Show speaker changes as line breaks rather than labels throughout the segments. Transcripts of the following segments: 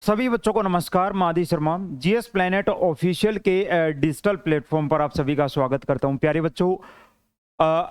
सभी बच्चों को नमस्कार। मादी शर्मा जीएस प्लेनेट ऑफिशियल के डिजिटल प्लेटफॉर्म पर आप सभी का स्वागत करता हूं। प्यारे बच्चों,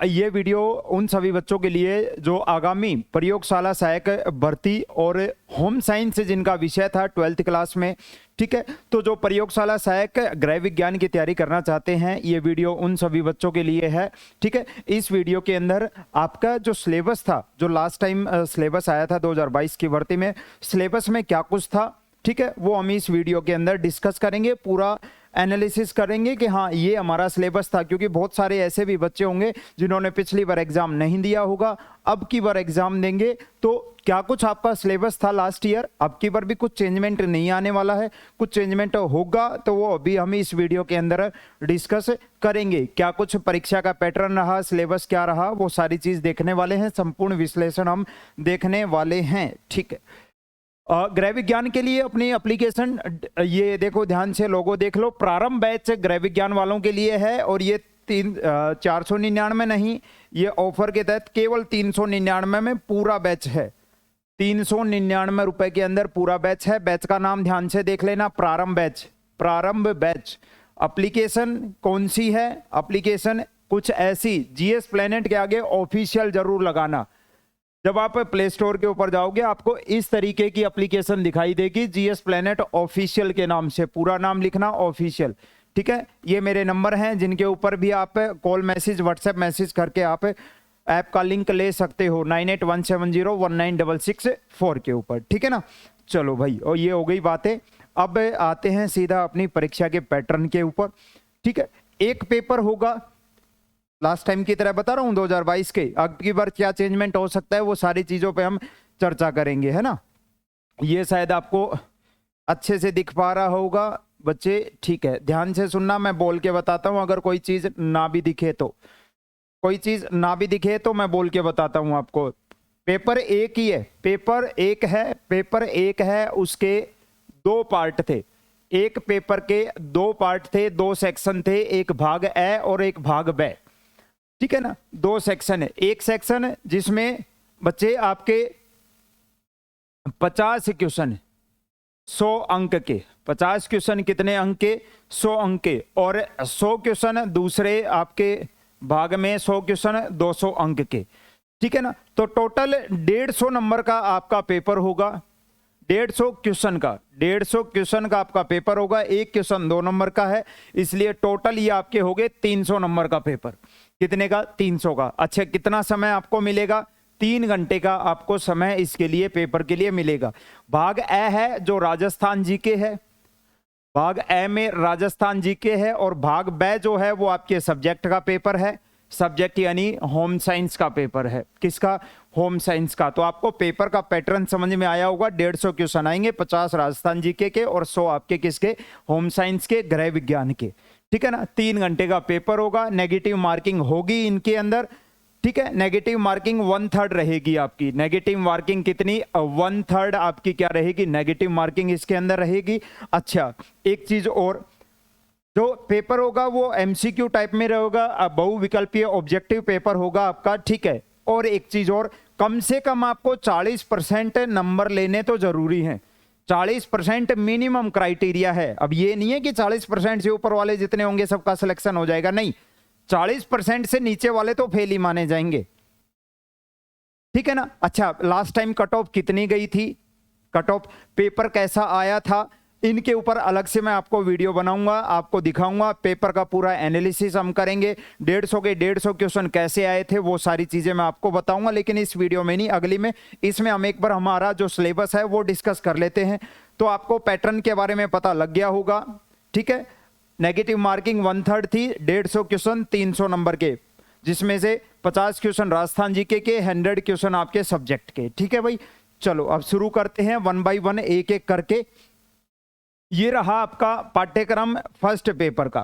ये वीडियो उन सभी बच्चों के लिए जो आगामी प्रयोगशाला सहायक भर्ती और होम साइंस जिनका विषय था 12th क्लास में, ठीक है, तो जो प्रयोगशाला सहायक गृह विज्ञान की तैयारी करना चाहते हैं, ये वीडियो उन सभी बच्चों के लिए है। ठीक है, इस वीडियो के अंदर आपका जो सिलेबस था, जो लास्ट टाइम सिलेबस आया था 2022 की भर्ती में, सिलेबस में क्या कुछ था, ठीक है, वो हम इस वीडियो के अंदर डिस्कस करेंगे, पूरा एनालिसिस करेंगे कि हाँ ये हमारा सिलेबस था। क्योंकि बहुत सारे ऐसे भी बच्चे होंगे जिन्होंने पिछली बार एग्जाम नहीं दिया होगा, अब की बार एग्जाम देंगे, तो क्या कुछ आपका सिलेबस था लास्ट ईयर, अब की बार भी कुछ चेंजमेंट नहीं आने वाला है, कुछ चेंजमेंट होगा तो वो अभी हम इस वीडियो के अंदर डिस्कस करेंगे। क्या कुछ परीक्षा का पैटर्न रहा, सिलेबस क्या रहा, वो सारी चीज देखने वाले हैं, संपूर्ण विश्लेषण हम देखने वाले हैं। ठीक है, गृह विज्ञान के लिए अपनी एप्लीकेशन ये देखो, ध्यान से लोगो देख लो, प्रारंभ बैच गृह विज्ञान वालों के लिए है और ये 499 नहीं, ये ऑफर के तहत केवल 399 में पूरा बैच है। 399 रुपए के अंदर पूरा बैच है। बैच का नाम ध्यान से देख लेना, प्रारंभ बैच। प्रारंभ बैच एप्लीकेशन कौन सी है? एप्लीकेशन कुछ ऐसी, जीएस प्लेनेट के आगे ऑफिशियल जरूर लगाना। जब आप प्ले स्टोर के ऊपर जाओगे आपको इस तरीके की एप्लीकेशन दिखाई देगी, जीएस प्लेनेट ऑफिशियल के नाम से, पूरा नाम लिखना ऑफिशियल। ठीक है, ये मेरे नंबर हैं जिनके ऊपर भी आप कॉल मैसेज, व्हाट्सएप मैसेज करके आप ऐप का लिंक ले सकते हो 9817019664 के ऊपर। ठीक है ना, चलो भाई, और ये हो गई बातें। अब आते हैं सीधा अपनी परीक्षा के पैटर्न के ऊपर। ठीक है, एक पेपर होगा लास्ट टाइम की तरह, बता रहा हूं 2022 के, अब की बार क्या चेंजमेंट हो सकता है वो सारी चीजों पे हम चर्चा करेंगे, है ना। ये शायद आपको अच्छे से दिख पा रहा होगा बच्चे। ठीक है, ध्यान से सुनना, मैं बोल के बताता हूं, अगर कोई चीज ना भी दिखे तो, कोई चीज ना भी दिखे तो मैं बोल के बताता हूं आपको। पेपर एक ही है, पेपर एक है, पेपर एक है, उसके दो पार्ट थे। एक पेपर के दो पार्ट थे, दो सेक्शन थे, एक भाग ए और एक भाग बे। ठीक है ना, दो सेक्शन है। एक सेक्शन जिसमें बच्चे आपके 50 क्वेश्चन, 100 अंक के, 50 क्वेश्चन कितने अंक के? 100 अंक के, और 100 क्वेश्चन दूसरे आपके भाग में, 100 क्वेश्चन 200 अंक के। ठीक है ना, तो टोटल 150 नंबर का आपका पेपर होगा। 150 क्वेश्चन का, 150 क्वेश्चन का आपका पेपर होगा। एक क्वेश्चन 2 नंबर का है, इसलिए टोटल ये आपके हो गए 300 नंबर का पेपर। कितने का? 300 का। अच्छा, कितना समय आपको मिलेगा? 3 घंटे का आपको समय इसके लिए, पेपर के लिए मिलेगा। भाग ए है जो राजस्थान जीके है, भाग ए में राजस्थान जीके है, और भाग बे जो है वो आपके सब्जेक्ट का पेपर है। सब्जेक्ट यानी होम साइंस का पेपर है। किसका? होम साइंस का। तो आपको पेपर का पैटर्न समझ में आया होगा। 150 क्वेश्चन आएंगे, 50 राजस्थान जीके के और 100 आपके किसके? होम साइंस के, गृह विज्ञान के। ठीक है ना, 3 घंटे का पेपर होगा। नेगेटिव मार्किंग होगी इनके अंदर। ठीक है, नेगेटिव मार्किंग 1/3 रहेगी आपकी। नेगेटिव मार्किंग कितनी? 1/3 आपकी क्या रहेगी? नेगेटिव मार्किंग इसके अंदर रहेगी। अच्छा, एक चीज और, जो पेपर होगा वो एमसीक्यू टाइप में रहेगा, बहुविकल्पीय ऑब्जेक्टिव पेपर होगा आपका। ठीक है, और एक चीज और, कम से कम आपको 40% नंबर लेने तो जरूरी हैं। 40% मिनिमम क्राइटेरिया है। अब ये नहीं है कि 40% से ऊपर वाले जितने होंगे सबका सिलेक्शन हो जाएगा, नहीं, 40% से नीचे वाले तो फेल ही माने जाएंगे। ठीक है ना। अच्छा, लास्ट टाइम कट ऑफ कितनी गई थी? कट ऑफ पेपर कैसा आया था, इनके ऊपर अलग से मैं आपको वीडियो बनाऊंगा, आपको दिखाऊंगा। पेपर का पूरा एनालिसिस हम करेंगे। 150 के 150 क्वेश्चन कैसे आए थे वो सारी चीजें मैं आपको बताऊंगा, लेकिन इस वीडियो में नहीं, अगली में। इसमें हम एक बार हमारा जो सिलेबस है वो डिस्कस कर लेते हैं, तो आपको पैटर्न के बारे में पता लग गया होगा। ठीक है, नेगेटिव मार्किंग 1/3 थी, 150 क्वेश्चन 300 नंबर के, जिसमें से 50 क्वेश्चन राजस्थान जीके के, 100 क्वेश्चन आपके सब्जेक्ट के। ठीक है भाई, चलो अब शुरू करते हैं 1 बाय 1, एक एक करके। ये रहा आपका पाठ्यक्रम फर्स्ट पेपर का।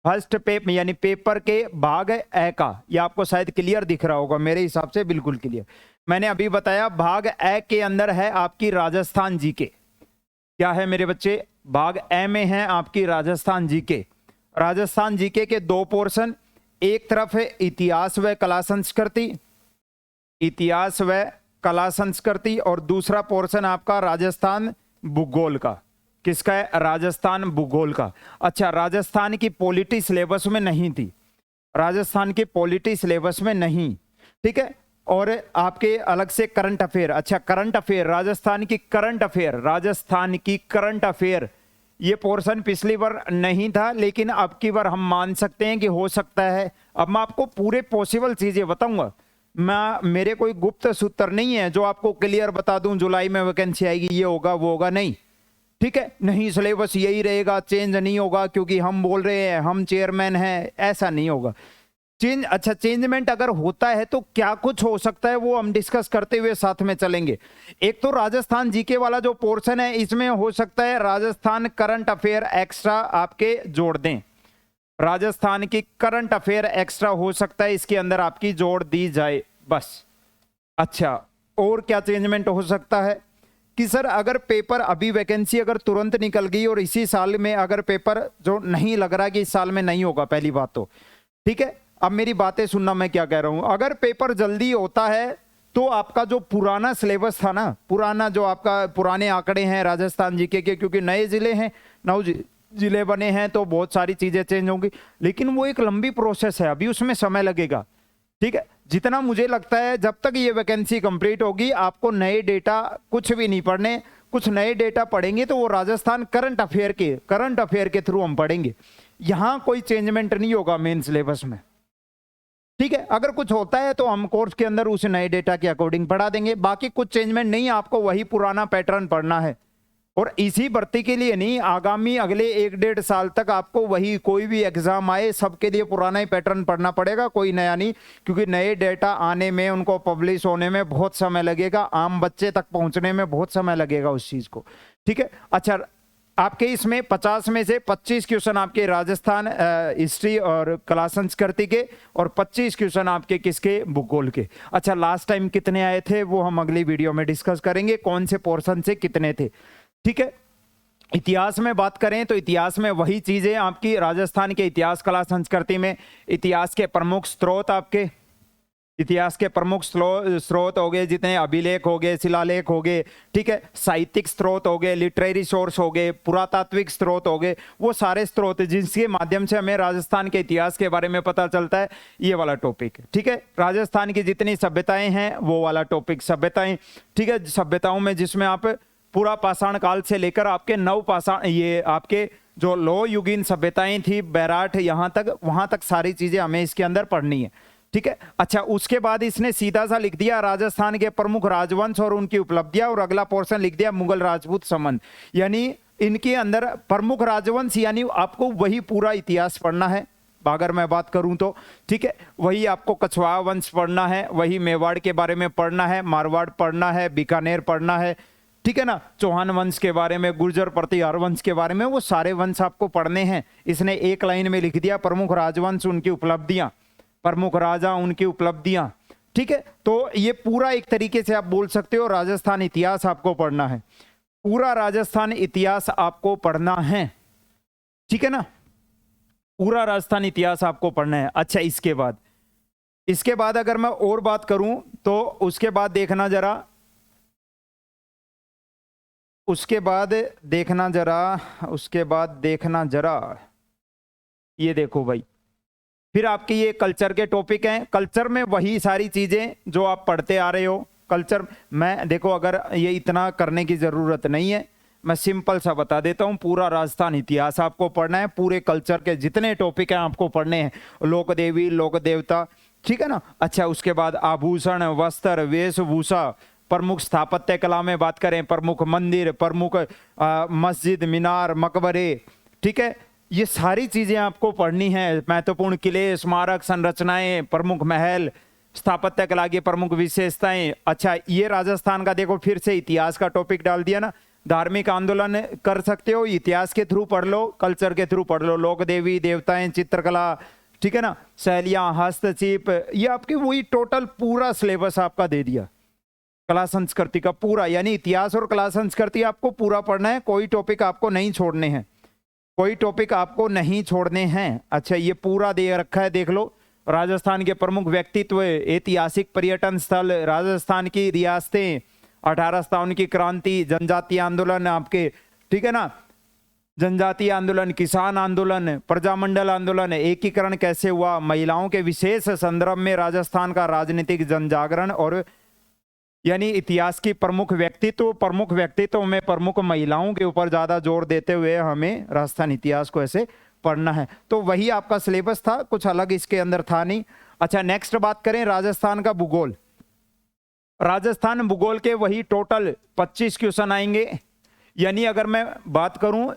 फर्स्ट पेपर यानी पेपर के भाग ए का, ये आपको शायद क्लियर दिख रहा होगा, मेरे हिसाब से बिल्कुल क्लियर। मैंने अभी बताया भाग ए के अंदर है आपकी राजस्थान जीके। क्या है मेरे बच्चे? भाग ए में है आपकी राजस्थान जीके। राजस्थान जीके के 2 पोर्शन, एक तरफ है इतिहास व कला संस्कृति, इतिहास व कला संस्कृति, और दूसरा पोर्शन आपका राजस्थान भूगोल का। किसका है? राजस्थान भूगोल का। अच्छा, राजस्थान की पॉलिटी सिलेबस में नहीं थी, राजस्थान की पॉलिटी सिलेबस में नहीं, ठीक है। और आपके अलग से करंट अफेयर, अच्छा करंट अफेयर, राजस्थान की करंट अफेयर, राजस्थान की करंट अफेयर, ये पोर्शन पिछली बार नहीं था, लेकिन अब की बार हम मान सकते हैं कि हो सकता है। अब मैं आपको पूरे पॉसिबल चीजें बताऊंगा, मैं मेरे कोई गुप्त सूत्र नहीं है जो आपको क्लियर बता दूं जुलाई में वैकेंसी आएगी, ये होगा वो होगा, नहीं, ठीक है। नहीं, सिलेबस यही रहेगा, चेंज नहीं होगा क्योंकि हम बोल रहे हैं, हम चेयरमैन हैं, ऐसा नहीं होगा। चेंज, अच्छा चेंजमेंट अगर होता है तो क्या कुछ हो सकता है वो हम डिस्कस करते हुए साथ में चलेंगे। एक तो राजस्थान जीके वाला जो पोर्शन है इसमें हो सकता है राजस्थान करंट अफेयर एक्स्ट्रा आपके जोड़ दें, राजस्थान की करंट अफेयर एक्स्ट्रा हो सकता है इसके अंदर आपकी जोड़ दी जाए, बस। अच्छा, और क्या चेंजमेंट हो सकता है कि सर अगर पेपर अभी वैकेंसी अगर तुरंत निकल गई और इसी साल में अगर पेपर जो नहीं लग रहा कि इस साल में नहीं होगा, पहली बात तो ठीक है। अब मेरी बातें सुनना, मैं क्या कह रहा हूं। अगर पेपर जल्दी होता है तो आपका जो पुराना सिलेबस था ना, पुराना जो आपका पुराने आंकड़े हैं राजस्थान जीके के, क्योंकि नए जिले हैं, 9 जिले बने हैं तो बहुत सारी चीजें चेंज होंगी, लेकिन वो एक लंबी प्रोसेस है, अभी उसमें समय लगेगा, ठीक है। जितना मुझे लगता है जब तक ये वैकेंसी कंप्लीट होगी आपको नए डेटा कुछ भी नहीं पढ़ने, कुछ नए डेटा पढ़ेंगे तो वो राजस्थान करंट अफेयर के थ्रू हम पढ़ेंगे, यहां कोई चेंजमेंट नहीं होगा मेन सिलेबस में, ठीक है। अगर कुछ होता है तो हम कोर्स के अंदर उस नए डेटा के अकॉर्डिंग पढ़ा देंगे, बाकी कुछ चेंजमेंट नहीं, आपको वही पुराना पैटर्न पढ़ना है। और इसी भर्ती के लिए नहीं, आगामी अगले 1-1.5 साल तक आपको वही, कोई भी एग्जाम आए सबके लिए पुराना ही पैटर्न पढ़ना पड़ेगा, कोई नया नहीं, क्योंकि नए डेटा आने में, उनको पब्लिश होने में बहुत समय लगेगा, आम बच्चे तक पहुंचने में बहुत समय लगेगा उस चीज को, ठीक है। अच्छा, आपके इसमें 50 में से 25 क्वेश्चन आपके राजस्थान हिस्ट्री और कला संस्कृति के, और 25 क्वेश्चन आपके किसके? भूगोल के। अच्छा, लास्ट टाइम कितने आए थे वो हम अगली वीडियो में डिस्कस करेंगे, कौन से पोर्शन से कितने थे, ठीक है। इतिहास में बात करें तो इतिहास में वही चीजें आपकी, राजस्थान के इतिहास कला संस्कृति में इतिहास के प्रमुख स्रोत, आपके इतिहास के प्रमुख स्रोत हो गए जितने, अभिलेख हो गए, शिलालेख हो गए, ठीक है, साहित्यिक स्रोत हो गए, लिटरेरी सोर्स हो गए, पुरातात्विक स्रोत हो गए, वो सारे स्रोत जिसके माध्यम से हमें राजस्थान के इतिहास के बारे में पता चलता है, ये वाला टॉपिक, ठीक है। राजस्थान की जितनी सभ्यताएं हैं वो वाला टॉपिक, सभ्यताएं, ठीक है, सभ्यताओं में जिसमें आप पूरा पाषाण काल से लेकर आपके नव पाषाण, ये आपके जो लो युगीन सभ्यताएं थी, बैराट, यहाँ तक, वहां तक सारी चीजें हमें इसके अंदर पढ़नी है, ठीक है। अच्छा, उसके बाद इसने सीधा सा लिख दिया राजस्थान के प्रमुख राजवंश और उनकी उपलब्धियां, और अगला पोर्शन लिख दिया मुगल राजपूत संबंध, यानी इनके अंदर प्रमुख राजवंश, यानी आपको वही पूरा इतिहास पढ़ना है अगर मैं बात करूं तो, ठीक है। वही आपको कछवाहा वंश पढ़ना है, वही मेवाड़ के बारे में पढ़ना है, मारवाड़ पढ़ना है, बीकानेर पढ़ना है, ठीक है ना, चौहान वंश के बारे में, गुर्जर प्रतिहार वंश के बारे में, वो सारे वंश आपको पढ़ने हैं। इसने एक लाइन में लिख दिया प्रमुख राजवंश उनकी उपलब्धियां, प्रमुख राजा उनकी उपलब्धियां, ठीक है। तो ये पूरा एक तरीके से आप बोल सकते हो राजस्थान इतिहास आपको पढ़ना है, पूरा राजस्थान इतिहास आपको पढ़ना है, ठीक है ना, पूरा राजस्थान इतिहास आपको पढ़ना है। अच्छा, इसके बाद अगर मैं और बात करूं तो उसके बाद देखना जरा, ये देखो भाई, फिर आपके ये कल्चर के टॉपिक हैं। कल्चर में वही सारी चीजें जो आप पढ़ते आ रहे हो, कल्चर में देखो, अगर ये इतना करने की जरूरत नहीं है, मैं सिंपल सा बता देता हूँ, पूरा राजस्थान इतिहास आपको पढ़ना है, पूरे कल्चर के जितने टॉपिक हैं आपको पढ़ने हैं, लोक देवी, लोक देवता, ठीक है ना। अच्छा, उसके बाद आभूषण, वस्त्र, वेशभूषा, प्रमुख स्थापत्य कला में बात करें, प्रमुख मंदिर, प्रमुख मस्जिद, मीनार, मकबरे, ठीक है, ये सारी चीजें आपको पढ़नी है। महत्वपूर्ण किले, स्मारक, संरचनाएं, प्रमुख महल, स्थापत्य कला की प्रमुख विशेषताएं। अच्छा, ये राजस्थान का देखो फिर से इतिहास का टॉपिक डाल दिया ना, धार्मिक आंदोलन कर सकते हो, इतिहास के थ्रू पढ़ लो, कल्चर के थ्रू पढ़ लो, लोक देवी देवताएं, चित्रकला, ठीक है ना, शैलियां, हस्तशिल्प, ये आपके वही टोटल पूरा सिलेबस आपका दे दिया, कला संस्कृति का पूरा, यानी इतिहास और कला संस्कृति आपको पूरा पढ़ना है, कोई टॉपिक आपको नहीं छोड़ने हैं, कोई टॉपिक आपको नहीं छोड़ने हैं। अच्छा, ये पूरा दे रखा है, देख लो, राजस्थान के प्रमुख व्यक्तित्व, ऐतिहासिक पर्यटन स्थल, राजस्थान की रियासतें, 1857 की क्रांति, जनजातीय आंदोलन आपके, ठीक है ना, जनजातीय आंदोलन, किसान आंदोलन, प्रजामंडल आंदोलन, एकीकरण कैसे हुआ, महिलाओं के विशेष संदर्भ में राजस्थान का राजनीतिक जनजागरण, और यानी इतिहास की प्रमुख व्यक्तित्व में प्रमुख महिलाओं के ऊपर ज्यादा जोर देते हुए हमें राजस्थान इतिहास को ऐसे पढ़ना है। तो वही आपका सिलेबस था, कुछ अलग इसके अंदर था नहीं। अच्छा, नेक्स्ट बात करें राजस्थान का भूगोल। राजस्थान भूगोल के वही टोटल 25 क्वेश्चन आएंगे, यानी अगर मैं बात करूं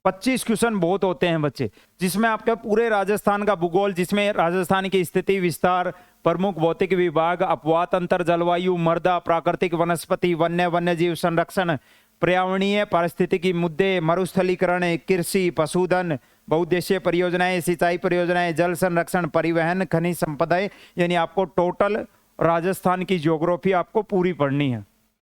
25 क्वेश्चन बहुत होते हैं बच्चे, जिसमें आपका पूरे राजस्थान का भूगोल, जिसमें राजस्थान की स्थिति, विस्तार, प्रमुख भौतिक विभाग, अपवाद तंत्र, जलवायु, मृदा, प्राकृतिक वनस्पति, वन्य जीव संरक्षण, पर्यावरणीय पारिस्थितिकी मुद्दे, मरुस्थलीकरण, कृषि, पशुधन, बहुउद्देशीय परियोजनाएं, सिंचाई परियोजनाएं, जल संरक्षण, परिवहन, खनिज संपदाएं, यानी आपको टोटल राजस्थान की ज्योग्राफी आपको पूरी पढ़नी है।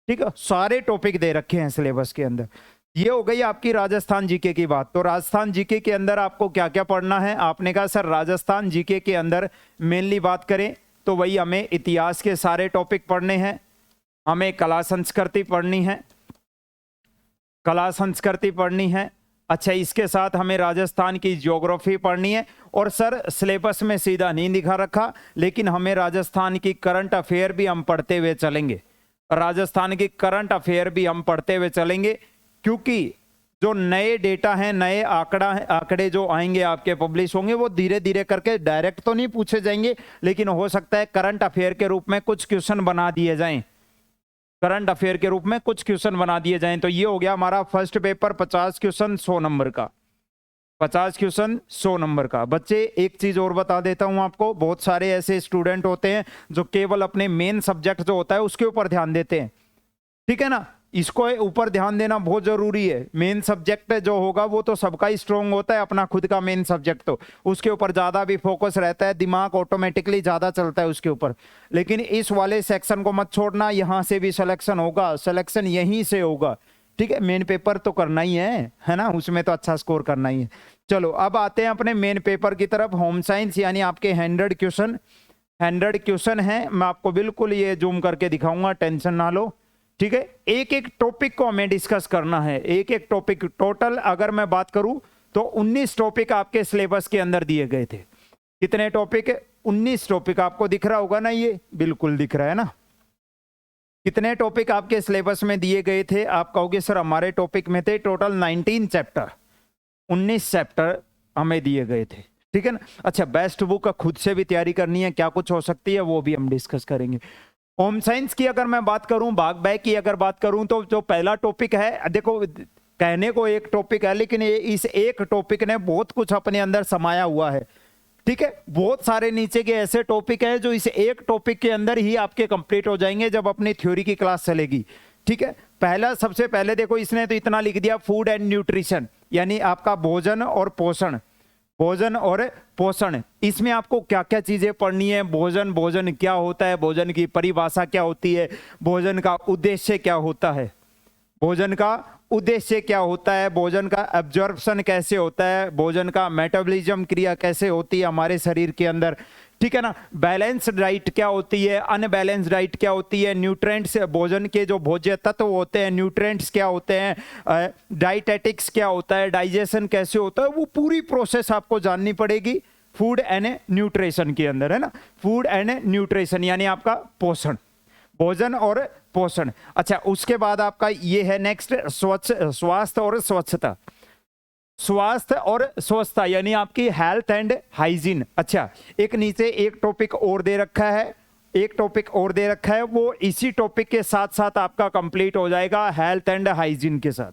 ठीक है, सारे टॉपिक दे रखे हैं सिलेबस के अंदर। ये हो गई आपकी राजस्थान जीके की बात। तो राजस्थान जीके के अंदर आपको क्या क्या पढ़ना है? आपने कहा सर राजस्थान जीके के अंदर मेनली बात करें तो वही हमें इतिहास के सारे टॉपिक पढ़ने हैं, हमें कला संस्कृति पढ़नी है, अच्छा इसके साथ हमें राजस्थान की ज्योग्राफी पढ़नी है। और सर सिलेबस में सीधा नहीं दिखा रखा, लेकिन हमें राजस्थान की करंट अफेयर भी हम पढ़ते हुए चलेंगे, क्योंकि जो नए डेटा हैं, नए आंकड़े जो आएंगे आपके पब्लिश होंगे, वो धीरे धीरे करके डायरेक्ट तो नहीं पूछे जाएंगे, लेकिन हो सकता है करंट अफेयर के रूप में कुछ क्वेश्चन बना दिए जाएं, तो ये हो गया हमारा फर्स्ट पेपर 50 क्वेश्चन 100 नंबर का, 50 क्वेश्चन 100 नंबर का। बच्चे एक चीज और बता देता हूं आपको, बहुत सारे ऐसे स्टूडेंट होते हैं जो केवल अपने मेन सब्जेक्ट जो होता है उसके ऊपर ध्यान देते हैं, ठीक है ना, इसको ऊपर ध्यान देना बहुत जरूरी है। मेन सब्जेक्ट जो होगा वो तो सबका ही स्ट्रॉन्ग होता है, अपना खुद का मेन सब्जेक्ट, तो उसके ऊपर ज्यादा भी फोकस रहता है, दिमाग ऑटोमेटिकली ज्यादा चलता है उसके ऊपर। लेकिन इस वाले सेक्शन को मत छोड़ना, यहां से भी सिलेक्शन होगा, सिलेक्शन यहीं से होगा, ठीक है। मेन पेपर तो करना ही है ना, उसमें तो अच्छा स्कोर करना ही है। चलो अब आते हैं अपने मेन पेपर की तरफ। होम साइंस यानी आपके 100 क्वेश्चन है, मैं आपको बिल्कुल ये जूम करके दिखाऊंगा, टेंशन ना लो, ठीक है। एक एक टॉपिक को हमें डिस्कस करना है, एक एक टॉपिक। टोटल अगर मैं बात करूं तो 19 टॉपिक आपके सिलेबस के अंदर दिए गए थे। कितने टॉपिक? 19 टॉपिक। आपको दिख रहा होगा ना, ये बिल्कुल दिख रहा है ना। कितने टॉपिक आपके सिलेबस में दिए गए थे? आप कहोगे सर हमारे टॉपिक में थे टोटल 19 चैप्टर, 19 चैप्टर हमें दिए गए थे, ठीक है ना। अच्छा, बेस्ट बुक खुद से भी तैयारी करनी है, क्या कुछ हो सकती है वो भी हम डिस्कस करेंगे। होम साइंस की अगर मैं बात करूं, भाग बाय की अगर बात करूं, तो जो पहला टॉपिक है, देखो कहने को एक टॉपिक है, लेकिन इस एक टॉपिक ने बहुत कुछ अपने अंदर समाया हुआ है, ठीक है। बहुत सारे नीचे के ऐसे टॉपिक हैं जो इस एक टॉपिक के अंदर ही आपके कंप्लीट हो जाएंगे जब अपनी थ्योरी की क्लास चलेगी, ठीक है। पहला, सबसे पहले देखो इसने तो इतना लिख दिया, फूड एंड न्यूट्रिशन, यानी आपका भोजन और पोषण। इसमें आपको क्या क्या चीजें पढ़नी है, भोजन क्या होता है, भोजन की परिभाषा क्या होती है, भोजन का उद्देश्य क्या होता है, भोजन का एब्जॉर्प्शन कैसे होता है, भोजन का मेटाबॉलिज्म क्रिया कैसे होती है हमारे शरीर के अंदर, ठीक है ना। बैलेंस्ड डाइट क्या होती है, अनबैलेंस्ड डाइट क्या होती है, न्यूट्रिएंट्स, भोजन के जो भोज्य तत्व होते हैं, न्यूट्रिएंट्स क्या होते हैं, डाइटेटिक्स क्या होता है, डाइजेशन कैसे होता है, वो पूरी प्रोसेस आपको जाननी पड़ेगी फूड एंड न्यूट्रिशन के अंदर, है ना। फूड एंड न्यूट्रिशन यानी आपका पोषण, भोजन और पोषण। अच्छा, उसके बाद आपका ये है नेक्स्ट, स्वास्थ्य और स्वच्छता यानी आपकी हेल्थ एंड हाइजीन। अच्छा, एक नीचे एक टॉपिक और दे रखा है, वो इसी टॉपिक के साथ साथ आपका कंप्लीट हो जाएगा, हेल्थ एंड हाइजीन के साथ।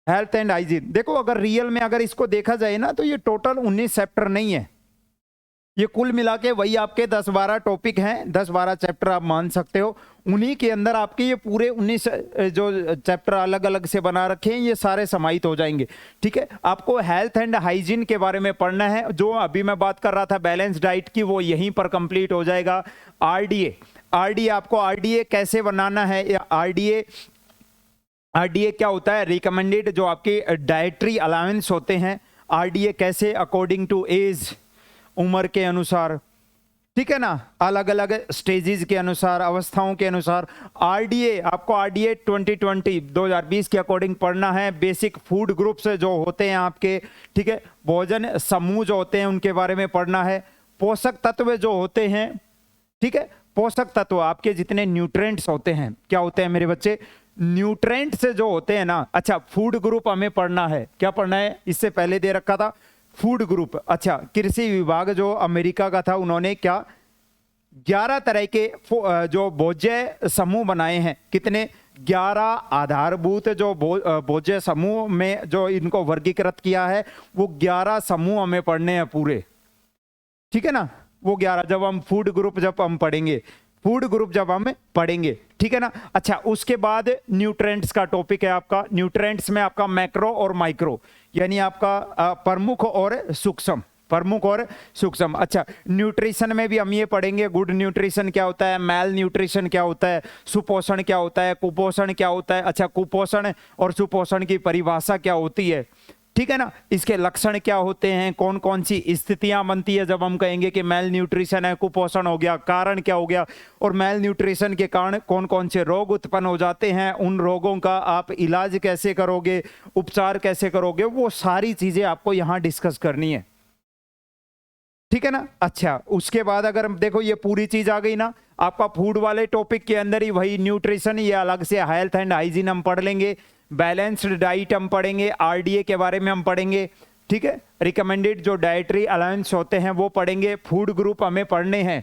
हेल्थ एंड हाइजीन देखो, अगर रियल में अगर इसको देखा जाए ना, तो ये टोटल 19 चैप्टर नहीं है, ये कुल मिला के वही आपके 10-12 टॉपिक हैं, 10-12 चैप्टर आप मान सकते हो। उन्हीं के अंदर आपके ये पूरे 19 जो चैप्टर अलग अलग से बना रखे हैं, ये सारे समाहित हो जाएंगे, ठीक है। आपको हेल्थ एंड हाइजीन के बारे में पढ़ना है, जो अभी मैं बात कर रहा था बैलेंस डाइट की, वो यहीं पर कंप्लीट हो जाएगा। आरडीए आपको आरडीए कैसे बनाना है, आरडीए क्या होता है, रिकमेंडेड जो आपके डाइटरी अलाउंस होते हैं, आरडीए कैसे अकॉर्डिंग टू एज, उम्र के अनुसार, ठीक है ना, अलग अलग स्टेजेस के अनुसार, अवस्थाओं के अनुसार। आरडीए, आपको आरडीए 2020 के अकॉर्डिंग पढ़ना है। बेसिक फूड ग्रुप्स जो होते हैं आपके, ठीक है, भोजन समूह जो होते हैं उनके बारे में पढ़ना है। पोषक तत्व जो होते हैं, ठीक है, पोषक तत्व आपके जितने न्यूट्रेंट्स होते हैं, क्या होते हैं मेरे बच्चे, न्यूट्रेंट्स जो होते हैं ना। अच्छा, फूड ग्रुप हमें पढ़ना है, क्या पढ़ना है, इससे पहले दे रखा था फूड ग्रुप। अच्छा, कृषि विभाग जो अमेरिका का था, उन्होंने क्या 11 तरह के जो भोज्य समूह बनाए हैं। कितने, 11 आधारभूत जो भोज्य समूह में जो इनको वर्गीकृत किया है, वो 11 समूह हमें पढ़ने हैं पूरे, ठीक है ना। वो 11 जब हम फूड ग्रुप जब हम पढ़ेंगे, फूड ग्रुप जब हम पढ़ेंगे, ठीक है ना। अच्छा, उसके बाद न्यूट्रेंट्स का टॉपिक है आपका। न्यूट्रेंट्स में आपका मैक्रो और माइक्रो, यानी आपका प्रमुख और सूक्ष्म, प्रमुख और सूक्ष्म। अच्छा, न्यूट्रिशन में भी हम ये पढ़ेंगे, गुड न्यूट्रिशन क्या होता है, मैल न्यूट्रिशन क्या होता है, सुपोषण क्या होता है, कुपोषण क्या होता है। अच्छा, कुपोषण और सुपोषण की परिभाषा क्या होती है, ठीक है ना, इसके लक्षण क्या होते हैं, कौन कौन सी स्थितियां बनती है जब हम कहेंगे कि मेल न्यूट्रिशन है, कुपोषण हो गया, कारण क्या हो गया, और मेल न्यूट्रिशन के कारण कौन कौन से रोग उत्पन्न हो जाते हैं, उन रोगों का आप इलाज कैसे करोगे, उपचार कैसे करोगे, वो सारी चीजें आपको यहां डिस्कस करनी है, ठीक है ना। अच्छा, उसके बाद अगर देखो ये पूरी चीज आ गई ना, आपका फूड वाले टॉपिक के अंदर ही वही न्यूट्रिशन, ये अलग से हेल्थ एंड हाइजीन हम पढ़ लेंगे। बैलेंस्ड डाइट हम पढ़ेंगे, आरडीए के बारे में हम पढ़ेंगे, ठीक है। रिकमेंडेड जो डाइटरी अलाउंस होते हैं वो पढ़ेंगे। फूड ग्रुप हमें पढ़ने हैं,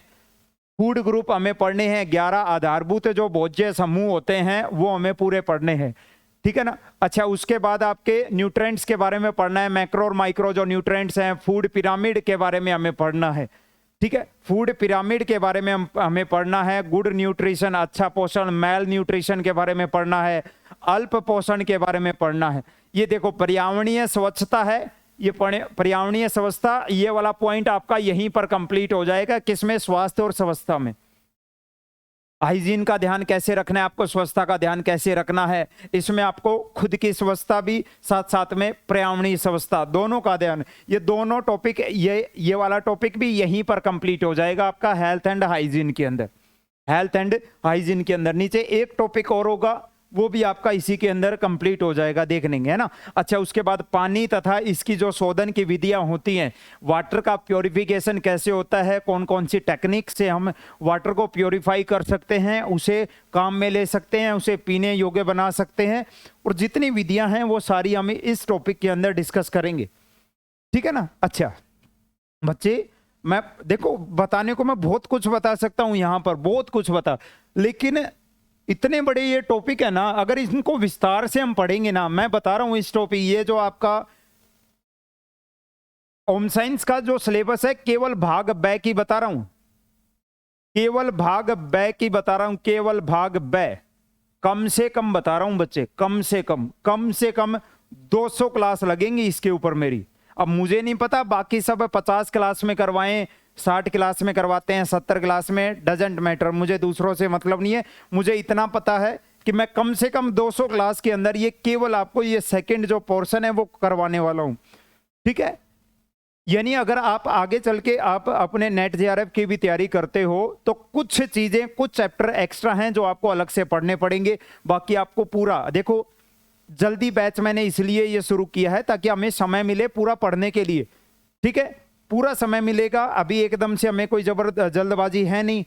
फूड ग्रुप हमें पढ़ने हैं। 11 आधारभूत जो भोज्य समूह होते हैं वो हमें पूरे पढ़ने हैं, ठीक है ना। अच्छा, उसके बाद आपके न्यूट्रेंट्स के बारे में पढ़ना है, मैक्रो और माइक्रो जो न्यूट्रेंट्स हैं। फूड पिरामिड के बारे में हमें पढ़ना है, ठीक है, फूड पिरामिड के बारे में हमें पढ़ना है। गुड न्यूट्रिशन, अच्छा पोषण, मेल न्यूट्रिशन के बारे में पढ़ना है। अल्प पोषण के बारे में पढ़ना है। ये देखो पर्यावरणीय स्वच्छता है, ये पर्यावरणीय स्वच्छता, ये वाला पॉइंट आपका यहीं पर कंप्लीट हो जाएगा। किसमें, स्वास्थ्य और स्वच्छता में। हाइजीन का ध्यान कैसे रखना है आपको, स्वच्छता का ध्यान कैसे रखना है, इसमें आपको खुद की स्वच्छता भी, साथ साथ में पर्यावरणीय स्वच्छता, दोनों का ध्यान। ये दोनों टॉपिक, ये वाला टॉपिक भी यहीं पर कंप्लीट हो जाएगा आपका हेल्थ एंड हाइजीन के अंदर। हेल्थ एंड हाइजीन के अंदर नीचे एक टॉपिक और होगा, वो भी आपका इसी के अंदर कंप्लीट हो जाएगा, देख लेंगे, है ना। अच्छा, उसके बाद पानी तथा इसकी जो शोधन की विधियां होती हैं, वाटर का प्योरिफिकेशन कैसे होता है, कौन कौन सी टेक्निक से हम वाटर को प्योरीफाई कर सकते हैं, उसे काम में ले सकते हैं, उसे पीने योग्य बना सकते हैं, और जितनी विधियां हैं वो सारी हम इस टॉपिक के अंदर डिस्कस करेंगे, ठीक है ना। अच्छा बच्चे, मैं देखो बताने को मैं बहुत कुछ बता सकता हूं यहां पर, बहुत कुछ बता, लेकिन इतने बड़े ये टॉपिक है ना, अगर इनको विस्तार से हम पढ़ेंगे ना, मैं बता रहा हूं इस टॉपिक, ये जो आपका होम साइंस का जो सिलेबस है, केवल भाग ब की बता रहा हूं, केवल भाग ब की बता रहा हूं, केवल भाग ब, कम से कम बता रहा हूं बच्चे, कम से कम 200 क्लास लगेंगी इसके ऊपर मेरी। अब मुझे नहीं पता बाकी सब 50 क्लास में करवाएं, 60 क्लास में करवाते हैं, 70 क्लास में, डजेंट मैटर, मुझे दूसरों से मतलब नहीं है। मुझे इतना पता है कि मैं कम से कम 200 क्लास के अंदर ये केवल आपको ये सेकंड जो पोर्शन है वो करवाने वाला हूं, ठीक है। यानी अगर आप आगे चल के आप अपने नेट जेआरएफ की भी तैयारी करते हो तो कुछ चीजें, कुछ चैप्टर एक्स्ट्रा हैं जो आपको अलग से पढ़ने पड़ेंगे। बाकी आपको पूरा देखो, जल्दी बैच मैंने इसलिए ये शुरू किया है ताकि हमें समय मिले पूरा पढ़ने के लिए, ठीक है, पूरा समय मिलेगा। अभी एकदम से हमें कोई जल्दबाजी है नहीं,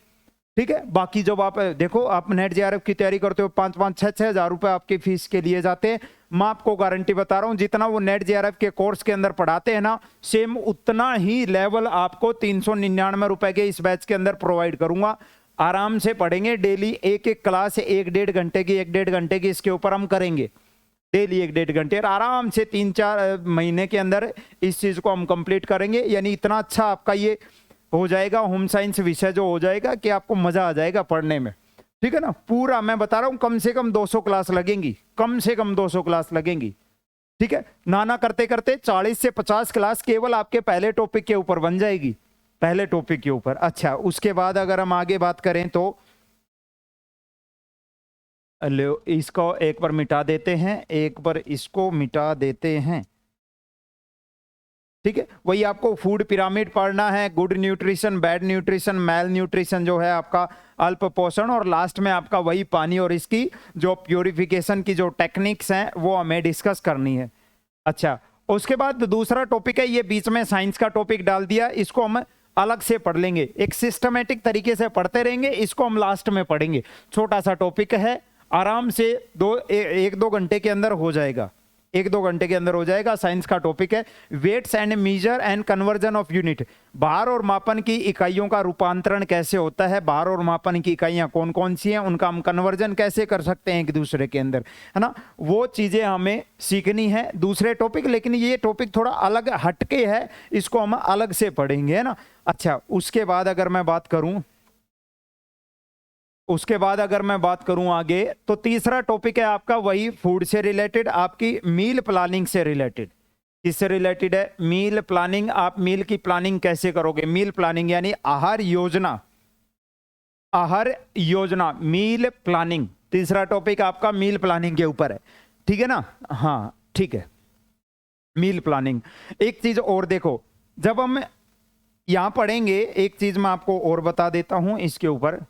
ठीक है। बाकी जब आप देखो, आप नेट जेआरएफ की तैयारी करते हो, 5-5, 6-6 हजार रुपए आपकी फीस के लिए जाते हैं। मैं आपको गारंटी बता रहा हूं, जितना वो नेट जेआरएफ के कोर्स के अंदर पढ़ाते हैं ना, सेम उतना ही लेवल आपको 399 रुपए के इस बैच के अंदर प्रोवाइड करूंगा। आराम से पढ़ेंगे, डेली एक एक क्लास 1-1.5 घंटे की, 1-1.5 घंटे की इसके ऊपर हम करेंगे, डेली 1-1.5 घंटे, और आराम से 3-4 महीने के अंदर इस चीज को हम कंप्लीट करेंगे। यानी इतना अच्छा आपका ये हो जाएगा, होम साइंस विषय जो हो जाएगा कि आपको मजा आ जाएगा पढ़ने में, ठीक है ना। पूरा मैं बता रहा हूं, कम से कम 200 क्लास लगेंगी, कम से कम 200 क्लास लगेंगी, ठीक है। नाना करते करते 40 से 50 क्लास केवल आपके पहले टॉपिक के ऊपर बन जाएगी, पहले टॉपिक के ऊपर। अच्छा, उसके बाद अगर हम आगे बात करें तो लो, इसको एक बार मिटा देते हैं, एक बार इसको मिटा देते हैं, ठीक है, वही आपको फूड पिरामिड पढ़ना है, गुड न्यूट्रिशन, बैड न्यूट्रिशन, मैल न्यूट्रिशन जो है आपका अल्प पोषण, और लास्ट में आपका वही पानी और इसकी जो प्योरिफिकेशन की जो टेक्निक्स हैं वो हमें डिस्कस करनी है। अच्छा, उसके बाद दूसरा टॉपिक है, ये बीच में साइंस का टॉपिक डाल दिया, इसको हम अलग से पढ़ लेंगे, एक सिस्टमेटिक तरीके से पढ़ते रहेंगे, इसको हम लास्ट में पढ़ेंगे। छोटा सा टॉपिक है, आराम से 1-2 घंटे के अंदर हो जाएगा, 1-2 घंटे के अंदर हो जाएगा। साइंस का टॉपिक है weights and measure and conversion of unit, भार और मापन की इकाइयों का रूपांतरण कैसे होता है, भार और मापन की इकाइयां कौन कौन सी हैं, उनका हम कन्वर्जन कैसे कर सकते हैं एक दूसरे के अंदर, है ना, वो चीजें हमें सीखनी है दूसरे टॉपिक। लेकिन ये टॉपिक थोड़ा अलग हटके है, इसको हम अलग से पढ़ेंगे, है ना। अच्छा, उसके बाद अगर मैं बात करूं आगे, तो तीसरा टॉपिक है आपका वही फूड से रिलेटेड, आपकी मील प्लानिंग से रिलेटेड। किससे रिलेटेड है? Meal planning. आप मील की प्लानिंग कैसे करोगे? मील प्लानिंग यानी आहार योजना, मील प्लानिंग। तीसरा टॉपिक आपका मील प्लानिंग के ऊपर है, ठीक है ना। हाँ ठीक है, मील प्लानिंग। एक चीज और देखो, जब हम यहां पढ़ेंगे, एक चीज मैं आपको और बता देता हूं इसके ऊपर।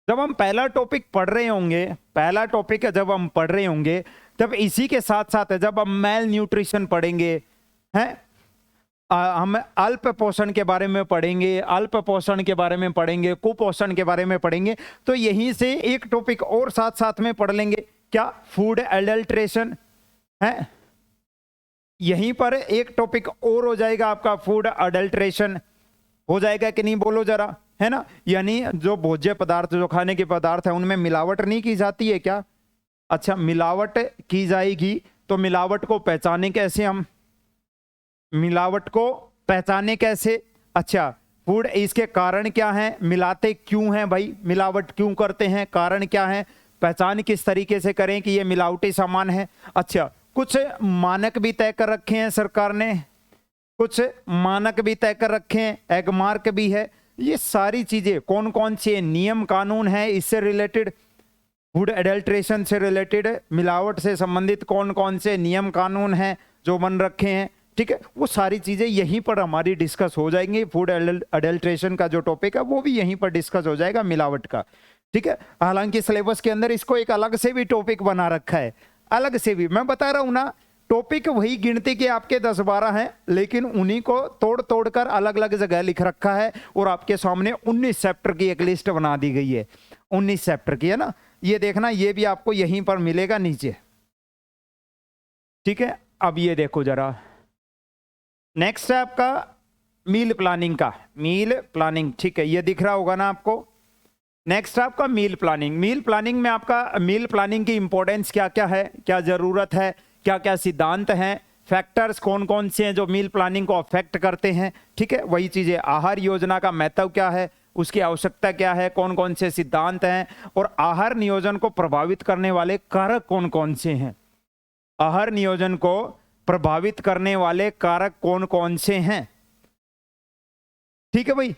जब हम पहला टॉपिक पढ़ रहे होंगे, तब इसी के साथ साथ जब हम मेल न्यूट्रिशन पढ़ेंगे, हैं, हम अल्प पोषण के बारे में पढ़ेंगे, कुपोषण के बारे में पढ़ेंगे, तो यहीं से एक टॉपिक और साथ साथ में पढ़ लेंगे, क्या? फूड एडल्ट्रेशन है। यहीं पर एक टॉपिक और हो जाएगा आपका, फूड एडल्ट्रेशन हो जाएगा कि नहीं, बोलो जरा, है ना। यानी जो भोज्य पदार्थ, जो खाने के पदार्थ है, उनमें मिलावट नहीं की जाती है क्या? अच्छा, मिलावट की जाएगी, तो मिलावट को पहचाने कैसे? अच्छा, फूड, इसके कारण क्या हैं, मिलाते क्यों हैं भाई, मिलावट क्यों करते हैं, कारण क्या है, पहचान किस तरीके से करें कि ये मिलावटी सामान है। अच्छा, कुछ मानक भी तय कर रखे हैं सरकार ने, एग मार्क भी है। ये सारी चीजें कौन कौन से नियम कानून है इससे रिलेटेड, फूड एडल्ट्रेशन से रिलेटेड, मिलावट से संबंधित कौन कौन से नियम कानून हैं जो बन रखे हैं, ठीक है, वो सारी चीजें यहीं पर हमारी डिस्कस हो जाएंगी। फूड एडल्ट्रेशन का जो टॉपिक है वो भी यहीं पर डिस्कस हो जाएगा, मिलावट का, ठीक है। हालांकि सिलेबस के अंदर इसको एक अलग से भी टॉपिक बना रखा है, अलग से भी। मैं बता रहा हूं ना, टॉपिक वही गिनती के आपके 10-12 हैं, लेकिन उन्हीं को तोड़ कर अलग अलग जगह लिख रखा है, और आपके सामने 19 चैप्टर की एक लिस्ट बना दी गई है, 19 चैप्टर की, है ना। ये देखना, ये भी आपको यहीं पर मिलेगा नीचे, ठीक है। अब ये देखो जरा, नेक्स्ट है आपका मील प्लानिंग, ठीक है, ये दिख रहा होगा ना आपको। नेक्स्ट आपका मील प्लानिंग में आपका मील प्लानिंग की इंपॉर्टेंस क्या क्या है, क्या जरूरत है, क्या क्या सिद्धांत हैं, फैक्टर्स कौन कौन से हैं जो मील प्लानिंग को अफेक्ट करते हैं, ठीक है। वही चीजें, आहार योजना का महत्व क्या है, उसकी आवश्यकता क्या है, कौन कौन से सिद्धांत हैं, और आहार नियोजन को प्रभावित करने वाले कारक कौन कौन से हैं, आहार नियोजन को प्रभावित करने वाले कारक कौन कौन से हैं, ठीक है भाई।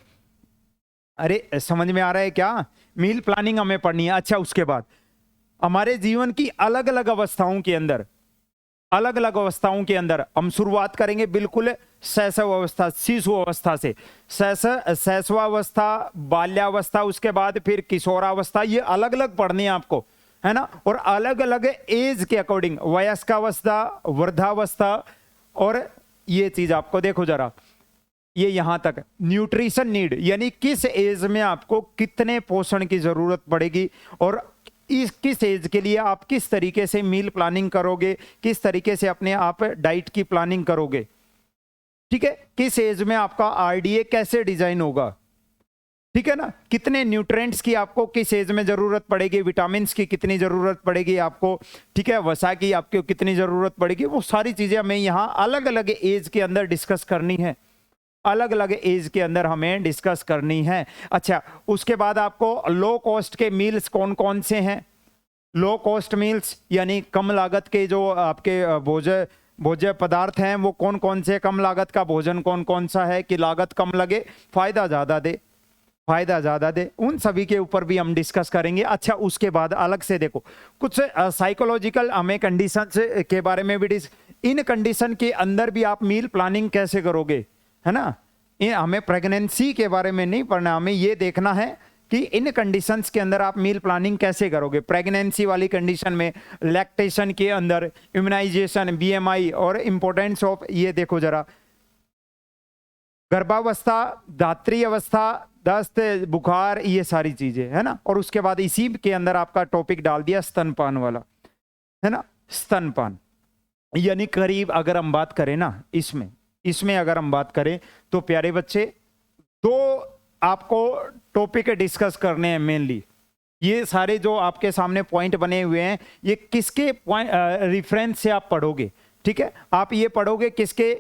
अरे समझ में आ रहा है क्या? मील प्लानिंग हमें पढ़नी है। अच्छा, उसके बाद हमारे जीवन की अलग अलग अवस्थाओं के अंदर हम शुरुआत करेंगे बिल्कुल शैशव अवस्था, शिशु अवस्था से, शैशवावस्था, बाल्यावस्था, उसके बाद फिर किशोरावस्था, ये अलग अलग पढ़नी है आपको, है ना। और अलग अलग एज के अकॉर्डिंग, वयस्कावस्था, वृद्धावस्था, और ये चीज आपको देखो जरा, ये यहां तक न्यूट्रिशन नीड, यानी किस एज में आपको कितने पोषण की जरूरत पड़ेगी, और इस किस एज के लिए आप किस तरीके से मील प्लानिंग करोगे, किस तरीके से अपने आप डाइट की प्लानिंग करोगे, ठीक है। किस एज में आपका आरडीए कैसे डिजाइन होगा, ठीक है ना। कितने न्यूट्रिएंट्स की आपको किस एज में जरूरत पड़ेगी, विटामिन की कितनी जरूरत पड़ेगी आपको, ठीक है, वसा की आपको कितनी जरूरत पड़ेगी, वो सारी चीजें हमें यहाँ अलग अलग एज के अंदर डिस्कस करनी है, अलग अलग एज के अंदर हमें डिस्कस करनी है। अच्छा, उसके बाद आपको लो कॉस्ट के मील्स कौन कौन से हैं, लो कॉस्ट मील्स यानी कम लागत के जो आपके भोज्य पदार्थ हैं वो कौन कौन से, कम लागत का भोजन कौन कौन सा है कि लागत कम लगे, फायदा ज्यादा दे, उन सभी के ऊपर भी हम डिस्कस करेंगे। अच्छा, उसके बाद अलग से देखो कुछ साइकोलॉजिकल हमें कंडीशंस के बारे में भी इन कंडीशन के अंदर भी आप मील प्लानिंग कैसे करोगे, है ना। हमें प्रेगनेंसी के बारे में नहीं पढ़ना, हमें ये देखना है कि इन कंडीशंस के अंदर आप मील प्लानिंग कैसे करोगे। प्रेगनेंसी वाली कंडीशन में, लैक्टेशन के अंदर, इम्यूनाइजेशन, बीएमआई और इंपॉर्टेंस ऑफ, ये देखो जरा, गर्भावस्था, धात्री अवस्था, दस्त, बुखार, ये सारी चीजें, है ना। और उसके बाद इसी के अंदर आपका टॉपिक डाल दिया स्तनपान वाला, है ना। स्तनपान यानी करीब अगर हम बात करें ना, इसमें अगर हम बात करें तो प्यारे बच्चे, दो आपको टॉपिक डिस्कस करने हैं मेनली। ये सारे जो आपके सामने पॉइंट बने हुए हैं, ये किसके रेफरेंस से आप पढ़ोगे, ठीक है। आप ये पढ़ोगे किसके,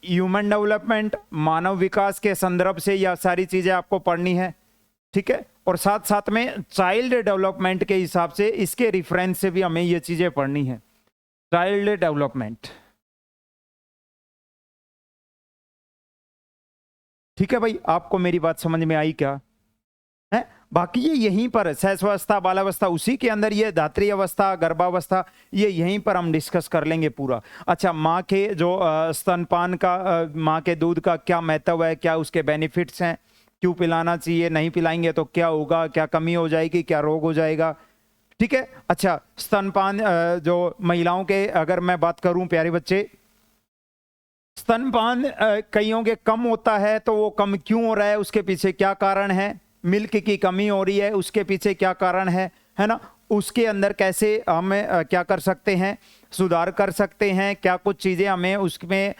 ह्यूमन डेवलपमेंट, मानव विकास के संदर्भ से यह सारी चीजें आपको पढ़नी है, ठीक है। और साथ साथ में चाइल्ड डेवलपमेंट के हिसाब से इसके रेफरेंस से भी हमें ये चीजें पढ़नी है। चाइल्ड डेवलपमेंट, ठीक है भाई, आपको मेरी बात समझ में आई क्या है। बाकी ये यहीं पर शैशवावस्था, बालावस्था, उसी के अंदर ये धात्री अवस्था, गर्भावस्था, ये यहीं पर हम डिस्कस कर लेंगे पूरा। अच्छा, माँ के जो स्तनपान का, माँ के दूध का क्या महत्व है, क्या उसके बेनिफिट्स हैं, क्यों पिलाना चाहिए, नहीं पिलाएंगे तो क्या होगा, क्या कमी हो जाएगी, क्या रोग हो जाएगा, ठीक है। अच्छा, स्तनपान जो महिलाओं के अगर मैं बात करूं प्यारे बच्चे, स्तनपान कईयों के कम होता है, तो वो कम क्यों हो रहा है, उसके पीछे क्या कारण है, मिल्क की कमी हो रही है, उसके पीछे क्या कारण है ना। उसके अंदर कैसे हम क्या कर सकते हैं, सुधार कर सकते हैं, क्या कुछ चीज़ें हमें उसमें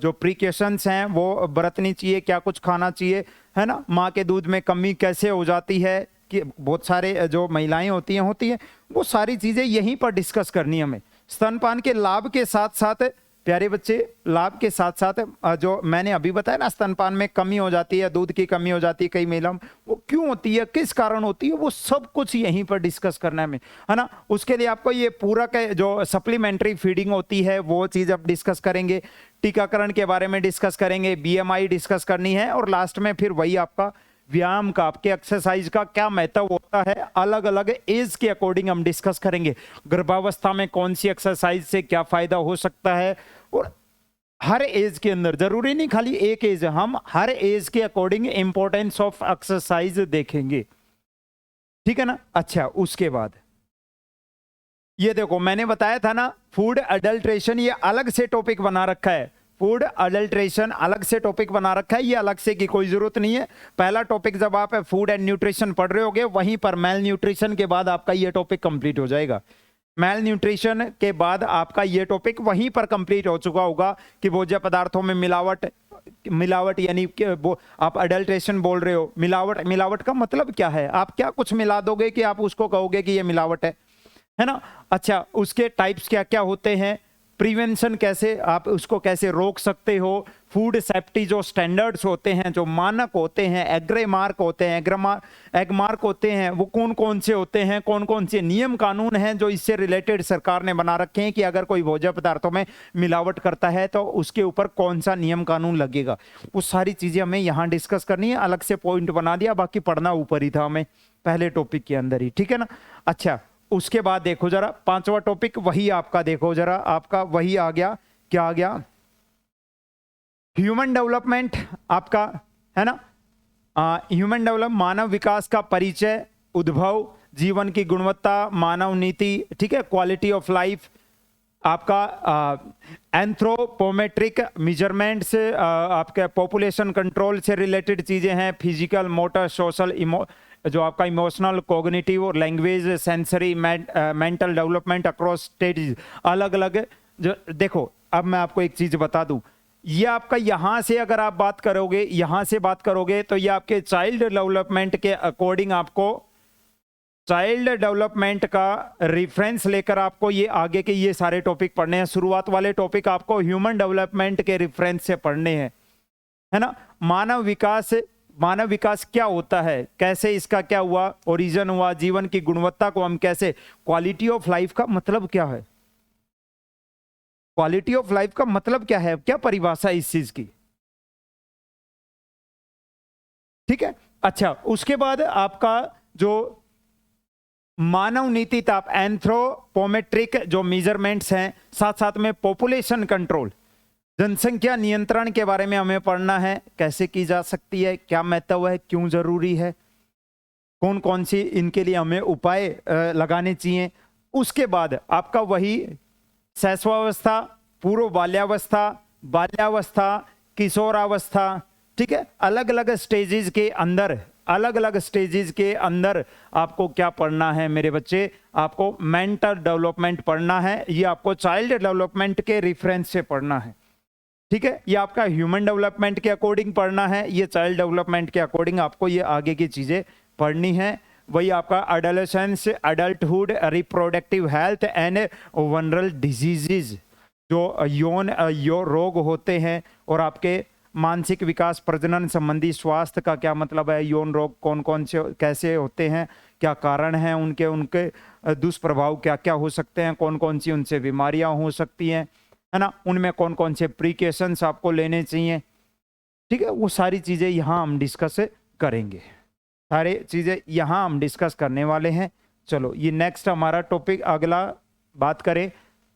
जो प्रिकॉशंस हैं वो बरतनी चाहिए, क्या कुछ खाना चाहिए, है ना। माँ के दूध में कमी कैसे हो जाती है, कि बहुत सारे जो महिलाएं होती हैं वो सारी चीज़ें यहीं पर डिस्कस करनी है हमें। स्तनपान के लाभ के साथ साथ प्यारे बच्चे, लाभ के साथ साथ जो मैंने अभी बताया ना, स्तनपान में कमी हो जाती है, दूध की कमी हो जाती है कई महिलाओं में, वो क्यों होती है, किस कारण होती है, वो सब कुछ यहीं पर डिस्कस करना है हमें, है ना। उसके लिए आपको ये पूरा का जो सप्लीमेंट्री फीडिंग होती है वो चीज़ अब डिस्कस करेंगे, टीकाकरण के बारे में डिस्कस करेंगे, बीएमआई डिस्कस करनी है, और लास्ट में फिर वही आपका व्यायाम का, आपके एक्सरसाइज का क्या महत्व होता है, अलग अलग एज के अकॉर्डिंग हम डिस्कस करेंगे। गर्भावस्था में कौन सी एक्सरसाइज से क्या फायदा हो सकता है, और हर एज के अंदर, जरूरी नहीं खाली एक एज, हम हर एज के अकॉर्डिंग इंपॉर्टेंस ऑफ एक्सरसाइज देखेंगे, ठीक है ना। अच्छा, उसके बाद ये देखो, मैंने बताया था ना, फूड अडल्ट्रेशन, ये अलग से टॉपिक बना रखा है। फूड अडल्ट्रेशन अलग से टॉपिक बना रखा है, ये अलग से की कोई जरूरत नहीं है। पहला टॉपिक जब आप फूड एंड न्यूट्रिशन पढ़ रहे होगे, वहीं पर मेल न्यूट्रिशन के बाद आपका ये टॉपिक कंप्लीट हो जाएगा। मेल न्यूट्रिशन के बाद आपका ये टॉपिक वहीं पर कंप्लीट हो चुका होगा कि भोज्य पदार्थों में मिलावट यानी कि वो आप अडल्ट्रेशन बोल रहे हो, मिलावट का मतलब क्या है, आप क्या कुछ मिला दोगे कि आप उसको कहोगे कि ये मिलावट है ना। अच्छा, उसके टाइप्स क्या क्या होते हैं, प्रिवेंशन कैसे, आप उसको कैसे रोक सकते हो, फूड सेफ्टी जो स्टैंडर्ड्स होते हैं, जो मानक होते हैं, एग्रीमार्क होते हैं, एगमार्क होते हैं, वो कौन कौन से होते हैं, कौन कौन से नियम कानून हैं जो इससे रिलेटेड सरकार ने बना रखे हैं कि अगर कोई भोज्य पदार्थों में मिलावट करता है तो उसके ऊपर कौन सा नियम कानून लगेगा, वो सारी चीजें हमें यहाँ डिस्कस करनी है। अलग से पॉइंट बना दिया, बाकी पढ़ना ऊपर ही था हमें पहले टॉपिक के अंदर ही, ठीक है ना। अच्छा, उसके बाद देखो जरा, पांचवा टॉपिक वही आपका, देखो जरा आपका वही आ गया, क्या आ गया, ह्यूमन डेवलपमेंट आपका, है ना। ह्यूमन डेवलपमेंट, मानव विकास का परिचय, उद्भव, जीवन की गुणवत्ता, मानव नीति, ठीक है, क्वालिटी ऑफ लाइफ, आपका एंथ्रोपोमेट्रिक मेजरमेंट्स, आपके पॉपुलेशन कंट्रोल से रिलेटेड चीजें हैं, फिजिकल, मोटर, सोशल, जो आपका इमोशनल, कॉग्निटिव और language, sensory, mental development across stages, अलग अलग। जो देखो, अब मैं आपको एक चीज बता दूं, ये आपका यहां से अगर आप बात करोगे, यहां से बात करोगे तो ये आपके चाइल्ड डेवलपमेंट के अकॉर्डिंग आपको चाइल्ड डेवलपमेंट का रेफरेंस लेकर आपको ये आगे के ये सारे टॉपिक पढ़ने हैं। शुरुआत वाले टॉपिक आपको ह्यूमन डेवलपमेंट के रेफरेंस से पढ़ने हैं, है ना। मानव विकास क्या होता है, कैसे इसका क्या हुआ, ओरिजिन हुआ, जीवन की गुणवत्ता को हम कैसे, क्वालिटी ऑफ लाइफ का मतलब क्या है, क्वालिटी ऑफ लाइफ का मतलब क्या है, क्या परिभाषा इस चीज की, ठीक है। अच्छा, उसके बाद आपका जो मानव नीति ताप एंथ्रोपोमेट्रिक जो मेजरमेंट्स हैं, साथ साथ में पॉपुलेशन कंट्रोल, जनसंख्या नियंत्रण के बारे में हमें पढ़ना है, कैसे की जा सकती है, क्या महत्व है, क्यों जरूरी है, कौन कौन सी इनके लिए हमें उपाय लगाने चाहिए। उसके बाद आपका वही शैशवावस्था, पूर्व बाल्यावस्था, बाल्यावस्था, किशोरावस्था, ठीक है, अलग अलग स्टेजेस के अंदर, अलग अलग स्टेजेस के अंदर आपको क्या पढ़ना है मेरे बच्चे, आपको मेंटल डेवलपमेंट पढ़ना है। ये आपको चाइल्ड डेवलपमेंट के रेफरेंस से पढ़ना है, ठीक है। ये आपका ह्यूमन डेवलपमेंट के अकॉर्डिंग पढ़ना है, ये चाइल्ड डेवलपमेंट के अकॉर्डिंग आपको ये आगे की चीजें पढ़नी है। वही आपका adolescence, adulthood, reproductive health and venereal diseases, जो यौन रोग होते हैं, और आपके मानसिक विकास, प्रजनन संबंधी स्वास्थ्य का क्या मतलब है, यौन रोग कौन कौन से कैसे होते हैं, क्या कारण हैं उनके, उनके दुष्प्रभाव क्या क्या हो सकते हैं, कौन कौन सी उनसे बीमारियां हो सकती हैं, है ना, उनमें कौन कौन से प्रिकॉशंस आपको लेने चाहिए, ठीक है। वो सारी चीज़ें यहाँ हम डिस्कस करेंगे, सारी चीज़ें यहाँ हम डिस्कस करने वाले हैं। चलो ये नेक्स्ट हमारा टॉपिक, अगला बात करें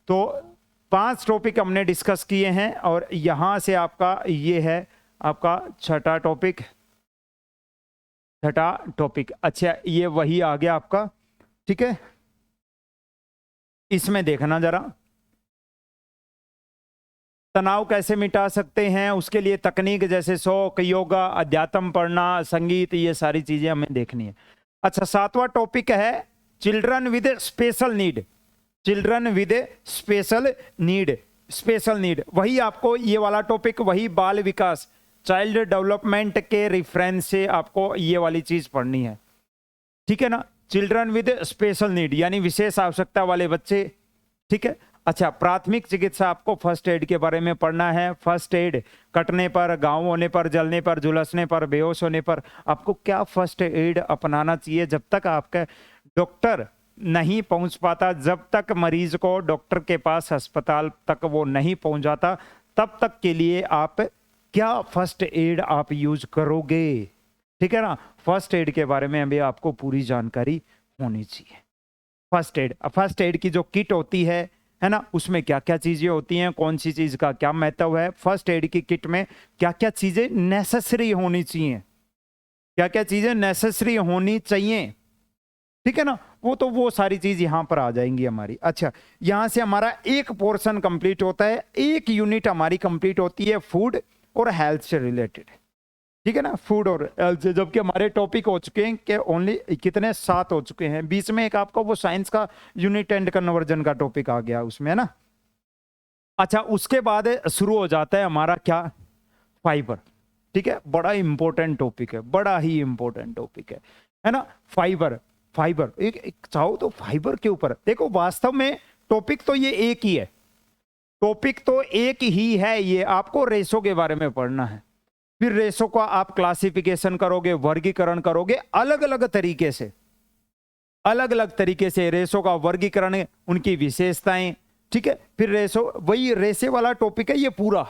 तो 5 टॉपिक हमने डिस्कस किए हैं, और यहाँ से आपका ये है आपका छठा टॉपिक, छठा टॉपिक। अच्छा ये वही आ गया आपका, ठीक है। इसमें देखना जरा, तनाव कैसे मिटा सकते हैं, उसके लिए तकनीक जैसे शौक, योगा, अध्यात्म पढ़ना, संगीत, ये सारी चीजें हमें देखनी है। अच्छा 7वां टॉपिक है children with special need, children with special need, special need, वही आपको ये वाला टॉपिक, वही बाल विकास, चाइल्ड डेवलपमेंट के रेफरेंस से आपको ये वाली चीज पढ़नी है, ठीक है ना। चिल्ड्रन विद स्पेशल नीड यानी विशेष आवश्यकता वाले बच्चे, ठीक है। अच्छा प्राथमिक चिकित्सा, आपको फर्स्ट एड के बारे में पढ़ना है। फर्स्ट एड, कटने पर, घाव होने पर, जलने पर, झुलसने पर, बेहोश होने पर आपको क्या फर्स्ट एड अपनाना चाहिए। जब तक आपका डॉक्टर नहीं पहुंच पाता, जब तक मरीज को डॉक्टर के पास अस्पताल तक वो नहीं पहुंच जाता, तब तक के लिए आप क्या फर्स्ट एड आप यूज करोगे, ठीक है ना। फर्स्ट एड के बारे में अभी आपको पूरी जानकारी होनी चाहिए। फर्स्ट एड की जो किट होती है ना, उसमें क्या क्या चीजें होती हैं, कौन सी चीज का क्या महत्व है, फर्स्ट एड की किट में क्या क्या चीजें नेसेसरी होनी चाहिए, क्या क्या चीजें नेसेसरी होनी चाहिए, ठीक है ना। वो सारी चीज यहां पर आ जाएंगी हमारी। अच्छा यहां से हमारा एक पोर्शन कंप्लीट होता है, एक यूनिट हमारी कंप्लीट होती है फूड और हेल्थ से रिलेटेड, ठीक है ना, फूड और हेल्थ से। जबकि हमारे टॉपिक हो चुके हैं कि ओनली कितने 7 हो चुके हैं, बीच में एक आपका वो साइंस का यूनिट एंड कन्वर्जन का टॉपिक आ गया उसमें, है ना। अच्छा उसके बाद शुरू हो जाता है हमारा क्या, फाइबर, ठीक है, बड़ा इंपॉर्टेंट टॉपिक है, बड़ा ही इंपॉर्टेंट टॉपिक है ना। फाइबर, फाइबर एक चाहो तो फाइबर के ऊपर देखो, वास्तव में टॉपिक तो ये एक ही है, टॉपिक तो एक ही है, ये आपको रेशो के बारे में पढ़ना है। फिर रेशो का आप क्लासिफिकेशन करोगे, वर्गीकरण करोगे अलग अलग तरीके से, अलग अलग तरीके से रेशो का वर्गीकरण, उनकी विशेषताएं, ठीक है। फिर रेशो, वही रेशे वाला टॉपिक है ये पूरा,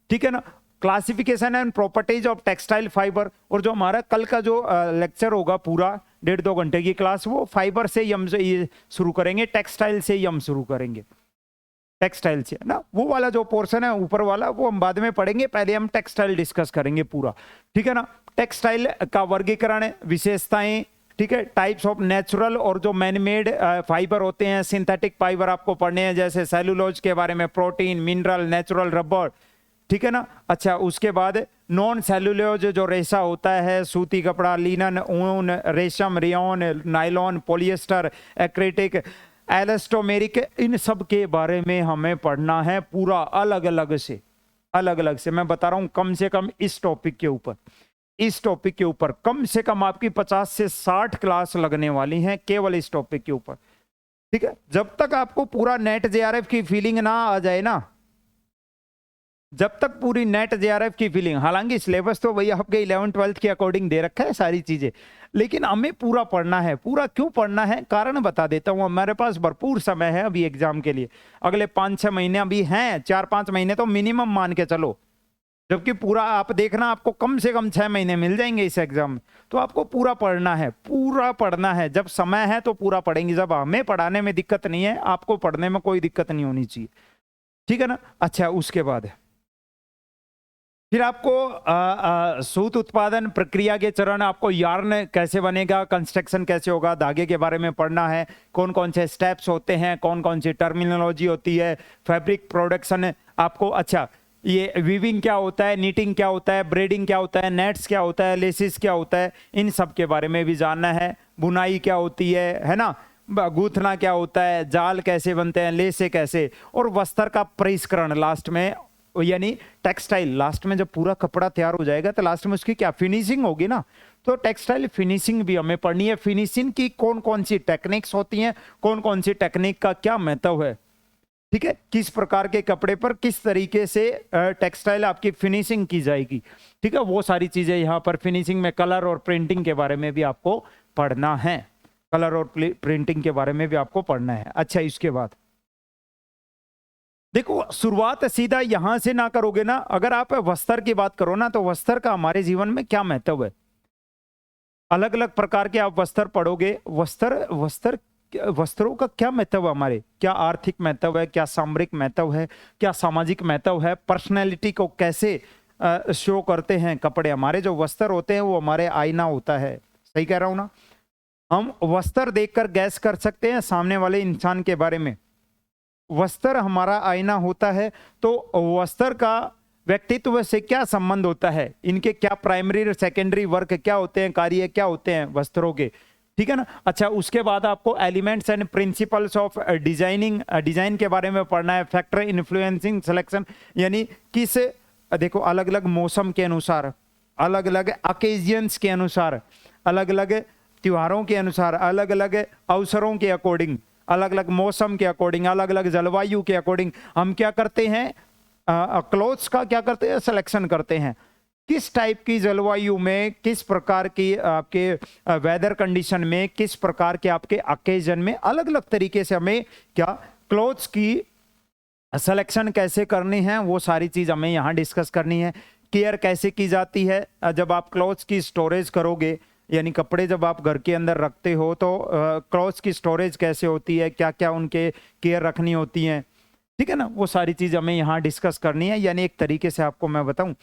ठीक है ना। Classification and properties of textile fibre, और जो हमारा कल का जो लेक्चर होगा पूरा 1.5-2 घंटे की क्लास, वो फाइबर से ही हम शुरू करेंगे, टेक्सटाइल से ही हम शुरू करेंगे, टेक्सटाइल से ना। वो वाला जो पोर्शन है ऊपर वाला वो हम बाद में पढ़ेंगे, पहले हम टेक्सटाइल डिस्कस करेंगे पूरा, ठीक है ना। टेक्सटाइल का वर्गीकरण, विशेषताएं, ठीक है, टाइप्स ऑफ नेचुरल और जो मैनमेड फाइबर होते हैं, सिंथेटिक फाइबर आपको पढ़ने हैं, जैसे सेलुलोज के बारे में, प्रोटीन, मिनरल, नेचुरल रबर, ठीक है ना। अच्छा उसके बाद नॉन सेलुलोज जो रेशा होता है, सूती कपड़ा, लिनन, ऊन, रेशम, रेयॉन, नायलॉन, पॉलिएस्टर, एक्रेटिक, एलास्टोमेरिक, इन सब के बारे में हमें पढ़ना है पूरा अलग अलग से, अलग अलग से। मैं बता रहा हूं कम से कम इस टॉपिक के ऊपर, इस टॉपिक के ऊपर कम से कम आपकी 50 से 60 क्लास लगने वाली हैं केवल इस टॉपिक के ऊपर, ठीक है। जब तक आपको पूरा नेट जेआरएफ की फीलिंग ना आ जाए ना, जब तक पूरी नेट जेआरएफ की फीलिंग, हालांकि सिलेबस तो वही आपके 11th-12th के अकॉर्डिंग दे रखा है सारी चीजें, लेकिन हमें पूरा पढ़ना है। पूरा क्यों पढ़ना है, कारण बता देता हूं। हमारे पास भरपूर समय है अभी एग्जाम के लिए, अगले 5-6 महीने अभी हैं, 4-5 महीने तो मिनिमम मान के चलो, जबकि पूरा आप देखना, आपको कम से कम 6 महीने मिल जाएंगे इस एग्जाम में, तो आपको पूरा पढ़ना है, पूरा पढ़ना है। जब समय है तो पूरा पढ़ेंगे, जब हमें पढ़ाने में दिक्कत नहीं है, आपको पढ़ने में कोई दिक्कत नहीं होनी चाहिए, ठीक है ना। अच्छा, उसके बाद फिर आपको सूत उत्पादन प्रक्रिया के चरण, आपको यार्न कैसे बनेगा, कंस्ट्रक्शन कैसे होगा, धागे के बारे में पढ़ना है, कौन कौन से स्टेप्स होते हैं, कौन कौन सी टर्मिनोलॉजी होती है, फैब्रिक प्रोडक्शन आपको, अच्छा ये वीविंग क्या होता है, नीटिंग क्या होता है, ब्रेडिंग क्या होता है, नेट्स क्या होता है, लेसिस क्या होता है, इन सब के बारे में भी जानना है। बुनाई क्या होती है ना, गूंथना क्या होता है, जाल कैसे बनते हैं, लेसे कैसे, और वस्त्र का परिष्करण लास्ट में, यानी टेक्सटाइल लास्ट में जब पूरा कपड़ा तैयार हो जाएगा तो लास्ट में उसकी क्या फिनिशिंग होगी ना, तो टेक्सटाइल फिनिशिंग भी हमें पढ़नी है। फिनिशिंग की कौन कौन सी टेक्निक्स होती हैं, कौन कौन सी टेक्निक का क्या महत्व है, ठीक है, किस प्रकार के कपड़े पर किस तरीके से टेक्सटाइल आपकी फिनिशिंग की जाएगी, ठीक है, वो सारी चीजें यहाँ पर फिनिशिंग में, कलर और प्रिंटिंग के बारे में भी आपको पढ़ना है, कलर और प्रिंटिंग के बारे में भी आपको पढ़ना है। अच्छा, इसके बाद देखो, शुरुआत सीधा यहां से ना करोगे ना, अगर आप वस्त्र की बात करो ना, तो वस्त्र का हमारे जीवन में क्या महत्व है, अलग अलग प्रकार के आप वस्त्र पढ़ोगे, वस्त्रों का क्या महत्व है हमारे, क्या आर्थिक महत्व है, क्या सामरिक महत्व है, क्या सामाजिक महत्व है, पर्सनैलिटी को कैसे शो करते हैं कपड़े, हमारे जो वस्त्र होते हैं वो हमारे आईना होता है, सही कह रहा हूं ना। हम वस्त्र देखकर गैस कर सकते हैं सामने वाले इंसान के बारे में, वस्त्र हमारा आईना होता है, तो वस्त्र का व्यक्तित्व से क्या संबंध होता है, इनके क्या प्राइमरी और सेकेंडरी वर्क क्या होते हैं, कार्य क्या होते हैं वस्त्रों के, ठीक है ना। अच्छा, उसके बाद आपको elements and principles of design के बारे में पढ़ना है, फैक्टर इन्फ्लुएंसिंग सिलेक्शन, यानी किस, देखो अलग अलग मौसम के अनुसार, अलग अलग अकेजन्स के अनुसार, अलग अलग त्योहारों के अनुसार, अलग अलग अवसरों के अकॉर्डिंग, अलग अलग मौसम के अकॉर्डिंग, अलग अलग जलवायु के अकॉर्डिंग हम क्या करते हैं, क्लोथ्स का क्या करते हैं, सिलेक्शन करते हैं, किस टाइप की जलवायु में, किस प्रकार की आपके वेदर कंडीशन में, किस प्रकार के आपके अकेजन में, अलग अलग तरीके से हमें क्या क्लोथ्स की सिलेक्शन कैसे करनी है, वो सारी चीज हमें यहाँ डिस्कस करनी है। केयर कैसे की जाती है, जब आप क्लोथ्स की स्टोरेज करोगे, यानी कपड़े जब आप घर के अंदर रखते हो तो क्लोथ्स की स्टोरेज कैसे होती है, क्या क्या उनके केयर रखनी होती है, ठीक है ना, वो सारी चीज हमें यहाँ डिस्कस करनी है। यानी एक तरीके से आपको मैं बताऊं,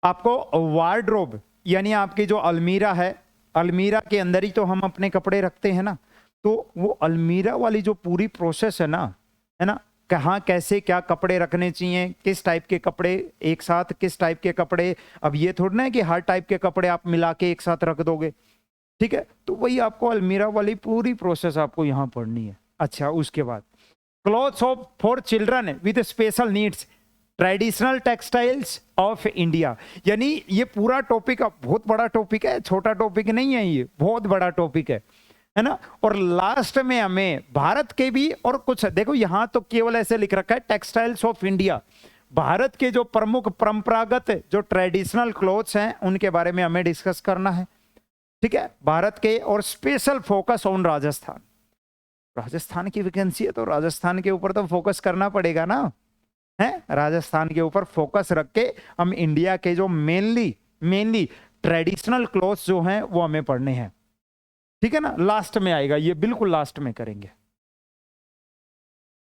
आपको वार्डरोब यानी आपकी जो अलमीरा है, अलमीरा के अंदर ही तो हम अपने कपड़े रखते हैं ना, तो वो अलमीरा वाली जो पूरी प्रोसेस है ना, कहाँ कैसे क्या कपड़े रखने चाहिए, किस टाइप के कपड़े एक साथ, किस टाइप के कपड़े, अब ये थोड़ा ना है कि हर टाइप के कपड़े आप मिला के एक साथ रख दोगे, ठीक है, तो वही आपको अलमीरा वाली पूरी प्रोसेस आपको यहाँ पढ़नी है। अच्छा, उसके बाद clothes of for children with special needs, traditional textiles of India, यानी ये पूरा टॉपिक बहुत बड़ा टॉपिक है, छोटा टॉपिक नहीं है, ये बहुत बड़ा टॉपिक है ना। और लास्ट में हमें भारत के भी और कुछ, देखो यहां तो केवल ऐसे लिख रखा है टेक्सटाइल्स ऑफ इंडिया, भारत के जो प्रमुख परंपरागत जो ट्रेडिशनल क्लोथ्स हैं उनके बारे में हमें डिस्कस करना है, ठीक है, भारत के, और special focus on Rajasthan, Rajasthan की वैकेंसी है तो राजस्थान के ऊपर तो फोकस करना पड़ेगा ना, है, राजस्थान के ऊपर फोकस रख के हम इंडिया के जो मेनली ट्रेडिशनल क्लोथ्स जो हैं वो हमें पढ़ने हैं, ठीक है ना, लास्ट में आएगा ये, बिल्कुल लास्ट में करेंगे।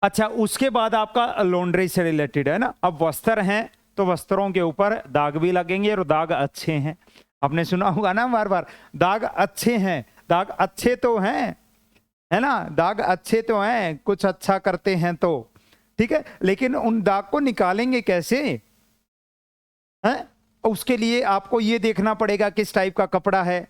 अच्छा, उसके बाद आपका लॉन्ड्री से रिलेटेड है ना, अब वस्त्र हैं तो वस्त्रों के ऊपर दाग भी लगेंगे, और दाग अच्छे हैं, आपने सुना होगा ना बार बार, दाग अच्छे हैं, दाग अच्छे तो हैं, है ना, दाग अच्छे तो हैं, कुछ अच्छा करते हैं तो, ठीक है, लेकिन उन दाग को निकालेंगे कैसे, है, उसके लिए आपको ये देखना पड़ेगा किस टाइप का कपड़ा है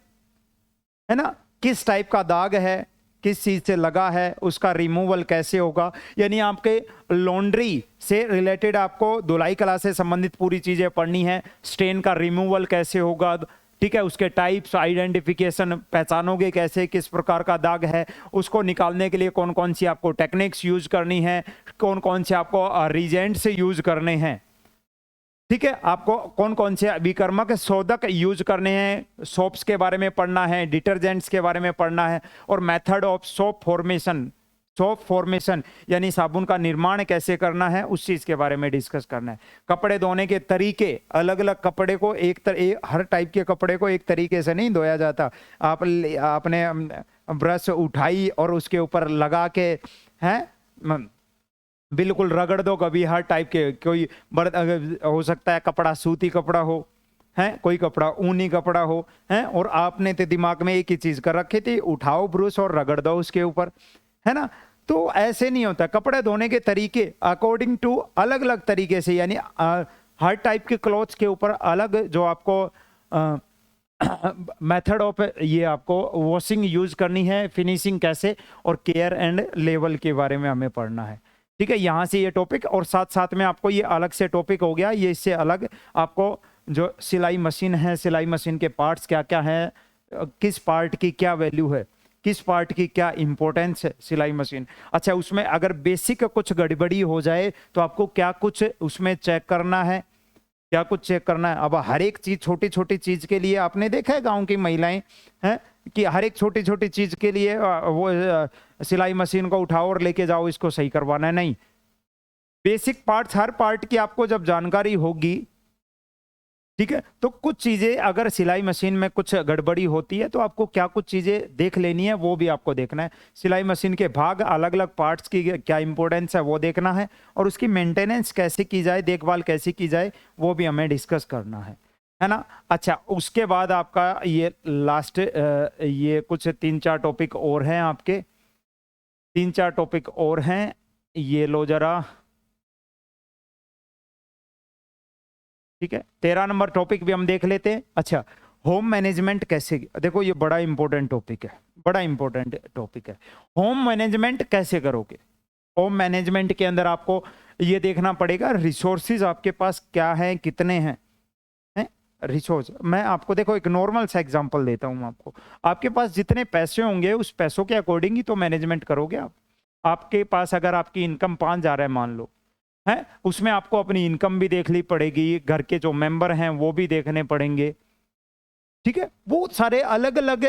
ना, किस टाइप का दाग है, किस चीज से लगा है, उसका रिमूवल कैसे होगा, यानी आपके लॉन्ड्री से रिलेटेड आपको धुलाई कला से संबंधित पूरी चीजें पढ़नी है, स्टेन का रिमूवल कैसे होगा, ठीक है, उसके टाइप्स, आइडेंटिफिकेशन, पहचानोगे कैसे किस प्रकार का दाग है, उसको निकालने के लिए कौन कौन सी आपको टेक्निक्स यूज करनी है, कौन कौन से आपको रिजेंट से यूज करने हैं, ठीक है, आपको कौन कौन से विकर्मक शोधक यूज करने हैं, सोप्स के बारे में पढ़ना है, डिटर्जेंट्स के बारे में पढ़ना है, और method of soap formation, soap formation यानी साबुन का निर्माण कैसे करना है, उस चीज के बारे में डिस्कस करना है। कपड़े धोने के तरीके, अलग अलग कपड़े को हर टाइप के कपड़े को एक तरीके से नहीं धोया जाता। आपने ब्रश उठाई और उसके ऊपर लगा के हैं बिल्कुल रगड़ दो कभी। हर टाइप के कोई हो सकता है कपड़ा सूती कपड़ा हो, है कोई कपड़ा ऊनी कपड़ा हो, है और आपने तो दिमाग में एक ही चीज कर रखी थी, उठाओ ब्रश और रगड़ दो उसके ऊपर, है ना। तो ऐसे नहीं होता। कपड़े धोने के तरीके अकॉर्डिंग टू अलग अलग तरीके से, यानी हर टाइप के क्लॉथ्स के ऊपर अलग जो आपको मेथड ऑफ ये आपको वॉशिंग यूज करनी है, फिनिशिंग कैसे, और केयर एंड लेवल के बारे में हमें पढ़ना है। ठीक है, यहाँ से ये टॉपिक, और साथ साथ में आपको ये अलग से टॉपिक हो गया, ये इससे अलग आपको जो सिलाई मशीन है, सिलाई मशीन के पार्ट्स क्या क्या हैं, किस पार्ट की क्या वैल्यू है, किस पार्ट की क्या इंपॉर्टेंस है सिलाई मशीन। अच्छा, उसमें अगर बेसिक कुछ गड़बड़ी हो जाए तो आपको क्या कुछ उसमें चेक करना है, क्या कुछ चेक करना है। अब हर एक चीज, छोटी छोटी चीज के लिए आपने देखा है गांव की महिलाएं हैं कि हर एक छोटी छोटी चीज के लिए वो सिलाई मशीन को उठाओ और लेके जाओ, इसको सही करवाना है, नहीं। बेसिक पार्ट्स, हर पार्ट की आपको जब जानकारी होगी, ठीक है, तो कुछ चीजें अगर सिलाई मशीन में कुछ गड़बड़ी होती है तो आपको क्या कुछ चीजें देख लेनी है, वो भी आपको देखना है। सिलाई मशीन के भाग, अलग अलग पार्ट्स की क्या इंपॉर्टेंस है वो देखना है, और उसकी मेंटेनेंस कैसे की जाए, देखभाल कैसे की जाए, वो भी हमें डिस्कस करना है ना। अच्छा, उसके बाद आपका ये लास्ट ये कुछ 3-4 टॉपिक और हैं आपके, 3-4 टॉपिक और हैं, ये लो जरा। ठीक है, 13 नंबर टॉपिक भी हम देख लेते हैं। अच्छा, होम मैनेजमेंट कैसे, देखो ये बड़ा इंपॉर्टेंट टॉपिक है, बड़ा इंपॉर्टेंट टॉपिक है। होम मैनेजमेंट कैसे करोगे? होम मैनेजमेंट के अंदर आपको ये देखना पड़ेगा रिसोर्सेज आपके पास क्या है, कितने हैं, रिसोर्स। मैं आपको देखो एक नॉर्मल सा एग्जांपल देता हूं आपको। आपके पास जितने पैसे होंगे उस पैसों के अकॉर्डिंग ही तो मैनेजमेंट करोगे आप। आपके पास अगर आपकी इनकम 5,000 है मान लो, है, उसमें आपको अपनी इनकम भी देखनी पड़ेगी, घर के जो मेंबर हैं वो भी देखने पड़ेंगे। ठीक है, बहुत सारे अलग अलग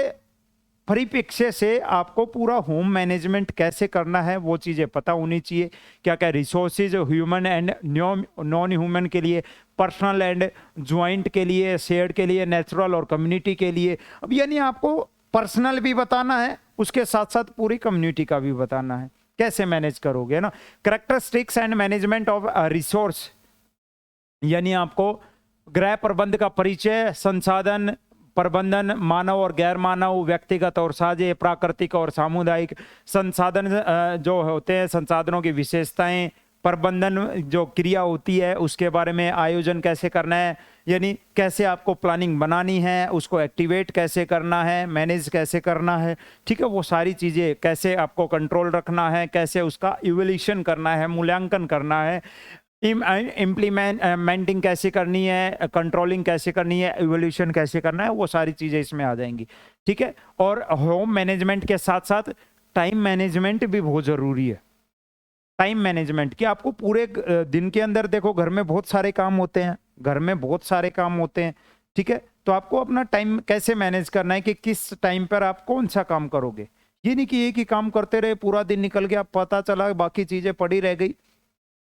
परिप्रेक्ष्य से आपको पूरा होम मैनेजमेंट कैसे करना है वो चीजें पता होनी चाहिए। क्या क्या resources human and non human के लिए, पर्सनल एंड ज्वाइंट के लिए, शेयर्ड के लिए, नेचुरल और कम्युनिटी के लिए। अब यानी आपको पर्सनल भी बताना है, उसके साथ साथ पूरी कम्युनिटी का भी बताना है, कैसे मैनेज करोगे ना। Characteristics and management of resource, यानी आपको गृह प्रबंध का परिचय, संसाधन प्रबंधन, मानव और गैर मानव, व्यक्तिगत और साझे, प्राकृतिक और सामुदायिक संसाधन जो होते हैं, संसाधनों की विशेषताएं, प्रबंधन जो क्रिया होती है उसके बारे में, आयोजन कैसे करना है, यानी कैसे आपको प्लानिंग बनानी है, उसको एक्टिवेट कैसे करना है, मैनेज कैसे करना है। ठीक है, वो सारी चीज़ें, कैसे आपको कंट्रोल रखना है, कैसे उसका इवोल्यूशन करना है, मूल्यांकन करना है, इम्प्लीमेंटिंग कैसे करनी है, कंट्रोलिंग कैसे करनी है, इवोल्यूशन कैसे करना है, वो सारी चीज़ें इसमें आ जाएंगी। ठीक है, और होम मैनेजमेंट के साथ साथ टाइम मैनेजमेंट भी बहुत ज़रूरी है। टाइम मैनेजमेंट कि आपको पूरे दिन के अंदर, देखो घर में बहुत सारे काम होते हैं, घर में बहुत सारे काम होते हैं। ठीक है, तो आपको अपना टाइम कैसे मैनेज करना है कि किस टाइम पर आप कौन सा काम करोगे। ये नहीं कि एक ही काम करते रहे, पूरा दिन निकल गया, पता चला बाकी चीज़ें पड़ी रह गई,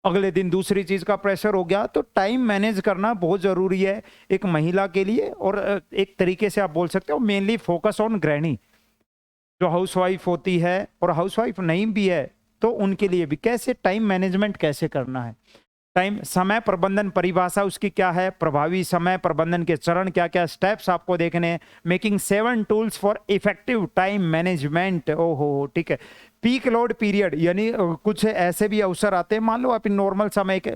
अगले दिन दूसरी चीज का प्रेशर हो गया। तो टाइम मैनेज करना बहुत जरूरी है एक महिला के लिए, और एक तरीके से आप बोल सकते हो मेनली फोकस ऑन गृहिणी जो हाउसवाइफ होती है, और हाउसवाइफ नहीं भी है तो उनके लिए भी कैसे टाइम मैनेजमेंट कैसे करना है। टाइम समय प्रबंधन परिभाषा उसकी क्या है, प्रभावी समय प्रबंधन के चरण क्या क्या, स्टेप्स आपको देखने हैं। Making 7 tools for effective time management. ओहो, ठीक है। पीक लोड पीरियड, यानी कुछ ऐसे भी अवसर आते हैं, मान लो आप नॉर्मल समय, एक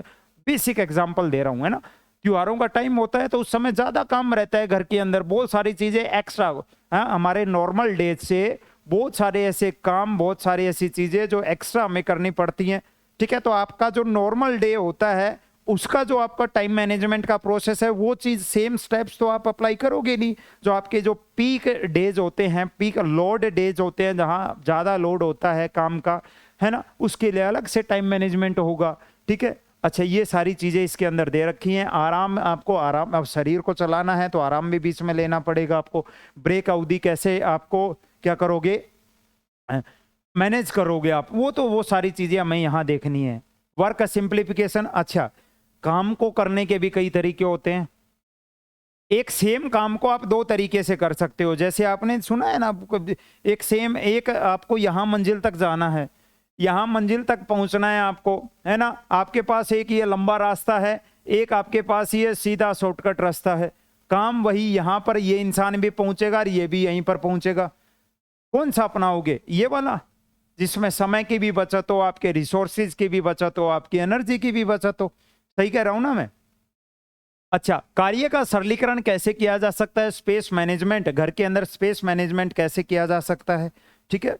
बेसिक एग्जांपल दे रहा हूं, है ना, त्योहारों का टाइम होता है तो उस समय ज्यादा काम रहता है घर के अंदर, बहुत सारी चीजें एक्स्ट्रा, हमारे नॉर्मल डेज से बहुत सारे ऐसे काम, बहुत सारी ऐसी चीजें जो एक्स्ट्रा हमें करनी पड़ती हैं। ठीक है, तो आपका जो नॉर्मल डे होता है उसका जो आपका टाइम मैनेजमेंट का प्रोसेस है, वो चीज सेम स्टेप्स तो आप अप्लाई करोगे नहीं। जो आपके जो पीक डेज होते हैं, पीक लोड डेज होते हैं, जहां ज्यादा लोड होता है काम का, है ना, उसके लिए अलग से टाइम मैनेजमेंट होगा। ठीक है, अच्छा, ये सारी चीजें इसके अंदर दे रखी हैं। आराम, आपको आराम, अब शरीर को चलाना है तो आराम भी बीच में लेना पड़ेगा आपको। ब्रेक अवधि कैसे आपको क्या करोगे, मैनेज करोगे आप, वो सारी चीजें हमें यहाँ देखनी है। वर्क सिंप्लीफिकेशन, अच्छा काम को करने के भी कई तरीके होते हैं। एक सेम काम को आप दो तरीके से कर सकते हो। जैसे आपने सुना है ना, एक आपको यहाँ मंजिल तक जाना है, यहाँ मंजिल तक पहुंचना है आपको, है ना। आपके पास एक ये लंबा रास्ता है, एक आपके पास ये सीधा शॉर्टकट रास्ता है। काम वही, यहाँ पर ये इंसान भी पहुंचेगा और ये भी यहीं पर पहुंचेगा। कौन सा अपनाओगे? ये वाला जिसमें समय की भी बचत हो, आपके रिसोर्सेज की भी बचत हो, आपकी एनर्जी की भी बचत हो। सही कह रहा हूं ना मैं? अच्छा, कार्य का सरलीकरण कैसे किया जा सकता है? स्पेस मैनेजमेंट, घर के अंदर स्पेस मैनेजमेंट कैसे किया जा सकता है, ठीक है,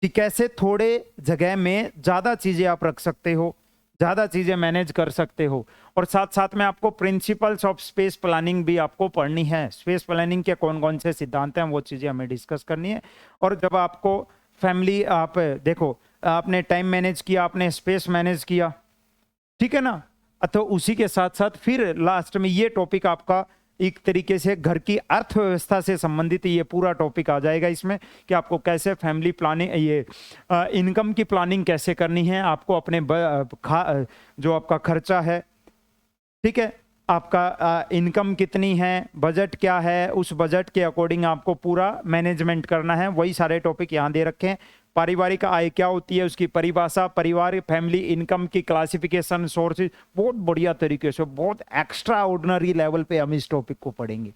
कि कैसे थोड़े जगह में ज्यादा चीजें आप रख सकते हो, ज्यादा चीजें मैनेज कर सकते हो। और साथ साथ में आपको प्रिंसिपल्स ऑफ स्पेस प्लानिंग भी आपको पढ़नी है। स्पेस प्लानिंग के कौन कौन से सिद्धांत हैं, वो चीजें हमें डिस्कस करनी है। और जब आपको फैमिली, आप देखो, आपने टाइम मैनेज किया, आपने स्पेस मैनेज किया, ठीक है ना, तो उसी के साथ साथ फिर लास्ट में ये टॉपिक आपका एक तरीके से घर की अर्थव्यवस्था से संबंधित ये पूरा टॉपिक आ जाएगा इसमें, कि आपको कैसे फैमिली प्लानिंग, ये इनकम की प्लानिंग कैसे करनी है, आपको अपने जो आपका खर्चा है, ठीक है, आपका इनकम कितनी है, बजट क्या है, उस बजट के अकॉर्डिंग आपको पूरा मैनेजमेंट करना है। वही सारे टॉपिक यहाँ दे रखे हैं। पारिवारिक आय क्या होती है, उसकी परिभाषा, परिवार फैमिली इनकम की क्लासिफिकेशन, सोर्सेज, बहुत बढ़िया तरीके से, बहुत एक्स्ट्रा ऑर्डिनरी लेवल पे हम इस टॉपिक को पढ़ेंगे।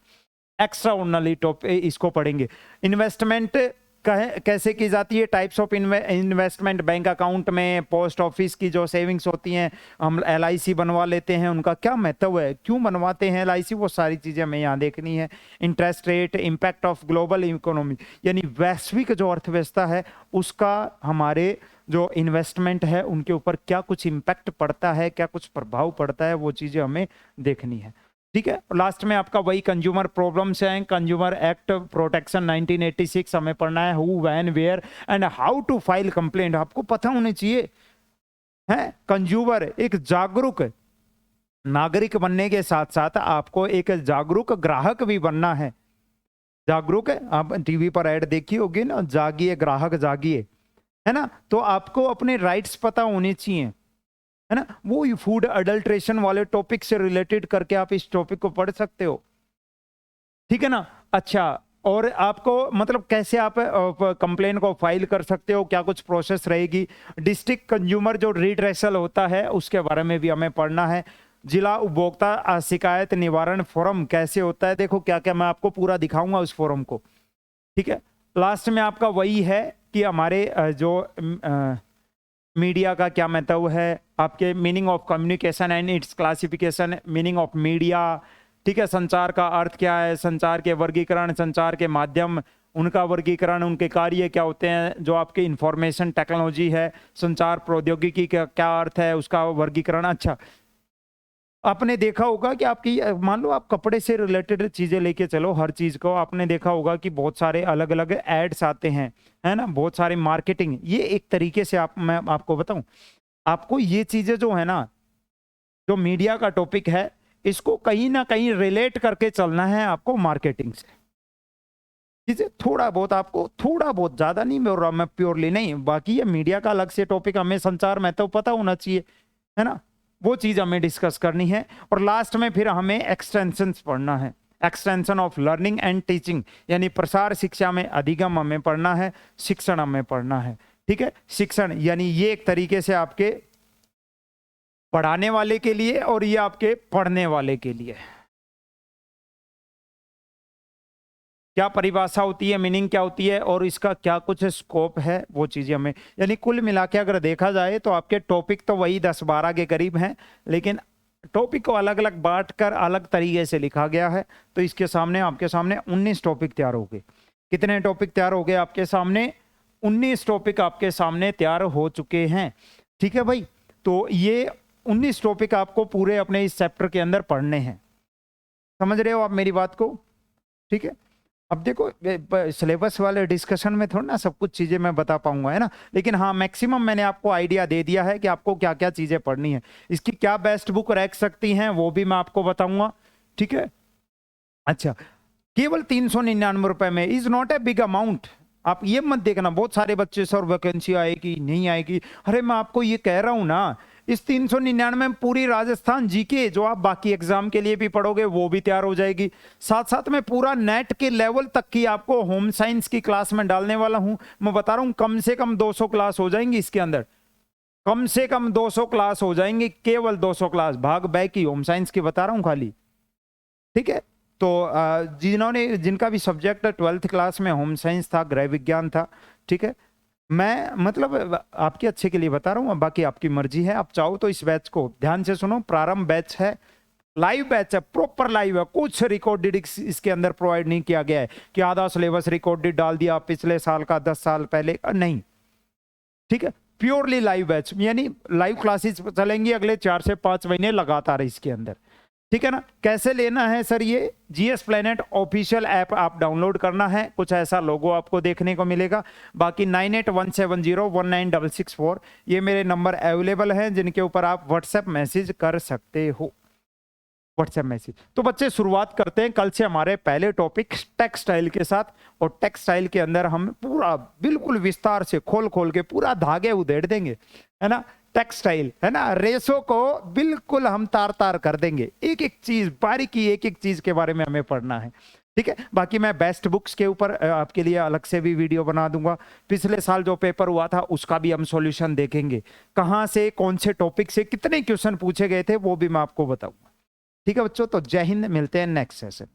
एक्स्ट्रा ऑर्डिनरी टॉपिक इसको पढ़ेंगे। इन्वेस्टमेंट कैसे की जाती है, types of investment, bank account में, पोस्ट ऑफिस की जो सेविंग्स होती हैं, हम LIC बनवा लेते हैं, उनका क्या महत्व है, क्यों बनवाते हैं LIC, वो सारी चीजें हमें यहाँ देखनी है। Interest rate, impact of global economy, यानी वैश्विक जो अर्थव्यवस्था है उसका हमारे जो इन्वेस्टमेंट है उनके ऊपर क्या कुछ इम्पैक्ट पड़ता है, क्या कुछ प्रभाव पड़ता है, वो चीजें हमें देखनी है, ठीक है। लास्ट में आपका वही कंज्यूमर प्रॉब्लम्स हैं, कंज्यूमर एक्ट प्रोटेक्शन 1986 हमें पढ़ना है, who, when, where and how to file complaint, आपको पता होने चाहिए, है। कंज्यूमर एक जागरूक नागरिक बनने के साथ साथ आपको एक जागरूक ग्राहक भी बनना है। जागरूक है, आप टीवी पर ऐड देखी होगी ना, जागिए ग्राहक जागिए, है ना। तो आपको अपने राइट्स पता होने चाहिए, है ना। वो फूड अडल्ट्रेशन वाले टॉपिक से रिलेटेड करके आप इस टॉपिक को पढ़ सकते हो, ठीक है ना। अच्छा, और आपको मतलब कैसे आप कंप्लेन को फाइल कर सकते हो, क्या कुछ प्रोसेस रहेगी। डिस्ट्रिक्ट कंज्यूमर जो रिड्रेसल होता है उसके बारे में भी हमें पढ़ना है। जिला उपभोक्ता शिकायत निवारण फोरम कैसे होता है, देखो क्या क्या मैं आपको पूरा दिखाऊंगा उस फोरम को, ठीक है। लास्ट में आपका वही है कि हमारे जो मीडिया का क्या महत्व है, आपके meaning of communication and it's classification, meaning of media, ठीक है। संचार का अर्थ क्या है, संचार के वर्गीकरण, संचार के माध्यम, उनका वर्गीकरण, उनके कार्य क्या होते हैं, जो आपकी इंफॉर्मेशन टेक्नोलॉजी है, संचार प्रौद्योगिकी का क्या अर्थ है, उसका वर्गीकरण। अच्छा, आपने देखा होगा कि आपकी, मान लो आप कपड़े से रिलेटेड चीजें लेके चलो, हर चीज को आपने देखा होगा कि बहुत सारे अलग अलग एड्स आते हैं, है ना, बहुत सारे मार्केटिंग। ये एक तरीके से मैं आपको बताऊं, आपको ये चीजें जो है ना, जो मीडिया का टॉपिक है, इसको कहीं ना कहीं रिलेट करके चलना है आपको मार्केटिंग से। चीजें थोड़ा बहुत आपको, थोड़ा बहुत, ज्यादा नहीं बोल रहा मैं, प्योरली नहीं, बाकी ये मीडिया का अलग से टॉपिक, हमें संचार महत्व पता होना चाहिए, है ना, वो चीज हमें डिस्कस करनी है। और लास्ट में फिर हमें एक्सटेंशंस पढ़ना है, extension of learning and teaching, यानी प्रसार शिक्षा में अधिगम हमें पढ़ना है, शिक्षण हमें पढ़ना है, ठीक है। शिक्षण यानी ये एक तरीके से आपके पढ़ाने वाले के लिए और ये आपके पढ़ने वाले के लिए, क्या परिभाषा होती है, मीनिंग क्या होती है और इसका क्या कुछ स्कोप है, वो चीजें हमें, यानी कुल मिला के अगर देखा जाए तो आपके टॉपिक तो वही 10-12 के करीब हैं, लेकिन टॉपिक को अलग अलग बांट कर अलग तरीके से लिखा गया है। तो इसके सामने, आपके सामने 19 टॉपिक तैयार हो गए। कितने टॉपिक तैयार हो गए आपके सामने? 19 टॉपिक आपके सामने तैयार हो चुके हैं, ठीक है भाई। तो ये 19 टॉपिक आपको पूरे अपने इस चैप्टर के अंदर पढ़ने हैं, समझ रहे हो आप मेरी बात को, ठीक है। अब देखो, सिलेबस वाले डिस्कशन में थोड़ा ना सब कुछ चीजें मैं बता पाऊंगा, है ना, लेकिन हाँ मैक्सिमम मैंने आपको आइडिया दे दिया है कि आपको क्या क्या चीजें पढ़नी है। इसकी क्या बेस्ट बुक रख सकती हैं वो भी मैं आपको बताऊंगा, ठीक है। अच्छा, केवल 399 रुपए में, is not a big amount. आप ये मत देखना बहुत सारे बच्चे सर वैकेंसी आएगी नहीं आएगी, अरे मैं आपको ये कह रहा हूं ना, इस 399 में पूरी राजस्थान जीके जो आप बाकी एग्जाम के लिए भी पढ़ोगे वो भी तैयार हो जाएगी, साथ साथ में पूरा नेट के लेवल तक की आपको होम साइंस की क्लास में डालने वाला हूं। मैं बता रहा हूं कम से कम 200 क्लास हो जाएंगी इसके अंदर, कम से कम 200 क्लास हो जाएंगी, केवल 200 क्लास भाग बै की होम साइंस की बता रहा हूं खाली, ठीक है। तो जिनका भी सब्जेक्ट 12th क्लास में होम साइंस था, गृह विज्ञान था, ठीक है, मैं मतलब आपके अच्छे के लिए बता रहा हूँ, बाकी आपकी मर्जी है। आप चाहो तो इस बैच को ध्यान से सुनो, प्रारंभ बैच है, लाइव बैच है, प्रॉपर लाइव है, कुछ रिकॉर्डेड इसके अंदर प्रोवाइड नहीं किया गया है कि आधा सिलेबस रिकॉर्डेड डाल दिया पिछले साल का 10 साल पहले, नहीं, ठीक है। प्योरली लाइव बैच यानी लाइव क्लासेस चलेंगी अगले 4 से 5 महीने लगातार इसके अंदर, ठीक है ना। कैसे लेना है सर, ये जीएस प्लेनेट ऑफिशियल ऐप आप डाउनलोड करना है, कुछ ऐसा लोगो आपको देखने को मिलेगा। बाकी 9817019664 ये मेरे नंबर अवेलेबल हैं जिनके ऊपर आप व्हाट्सएप मैसेज कर सकते हो, व्हाट्सएप मैसेज। तो बच्चे शुरुआत करते हैं कल से हमारे पहले टॉपिक टेक्सटाइल के साथ, और टेक्सटाइल के अंदर हम पूरा बिल्कुल विस्तार से खोल खोल के पूरा धागे उधेड़ देंगे, है ना। टेक्सटाइल है ना, रेशो को बिल्कुल हम तार तार कर देंगे, एक एक चीज बारीकी, एक एक चीज के बारे में हमें पढ़ना है, ठीक है। बाकी मैं बेस्ट बुक्स के ऊपर आपके लिए अलग से भी वीडियो बना दूंगा, पिछले साल जो पेपर हुआ था उसका भी हम सॉल्यूशन देखेंगे, कहां से कौन से टॉपिक से कितने क्वेश्चन पूछे गए थे वो भी मैं आपको बताऊंगा, ठीक है बच्चों। तो जय हिंद, मिलते हैं नेक्स्ट सेशन।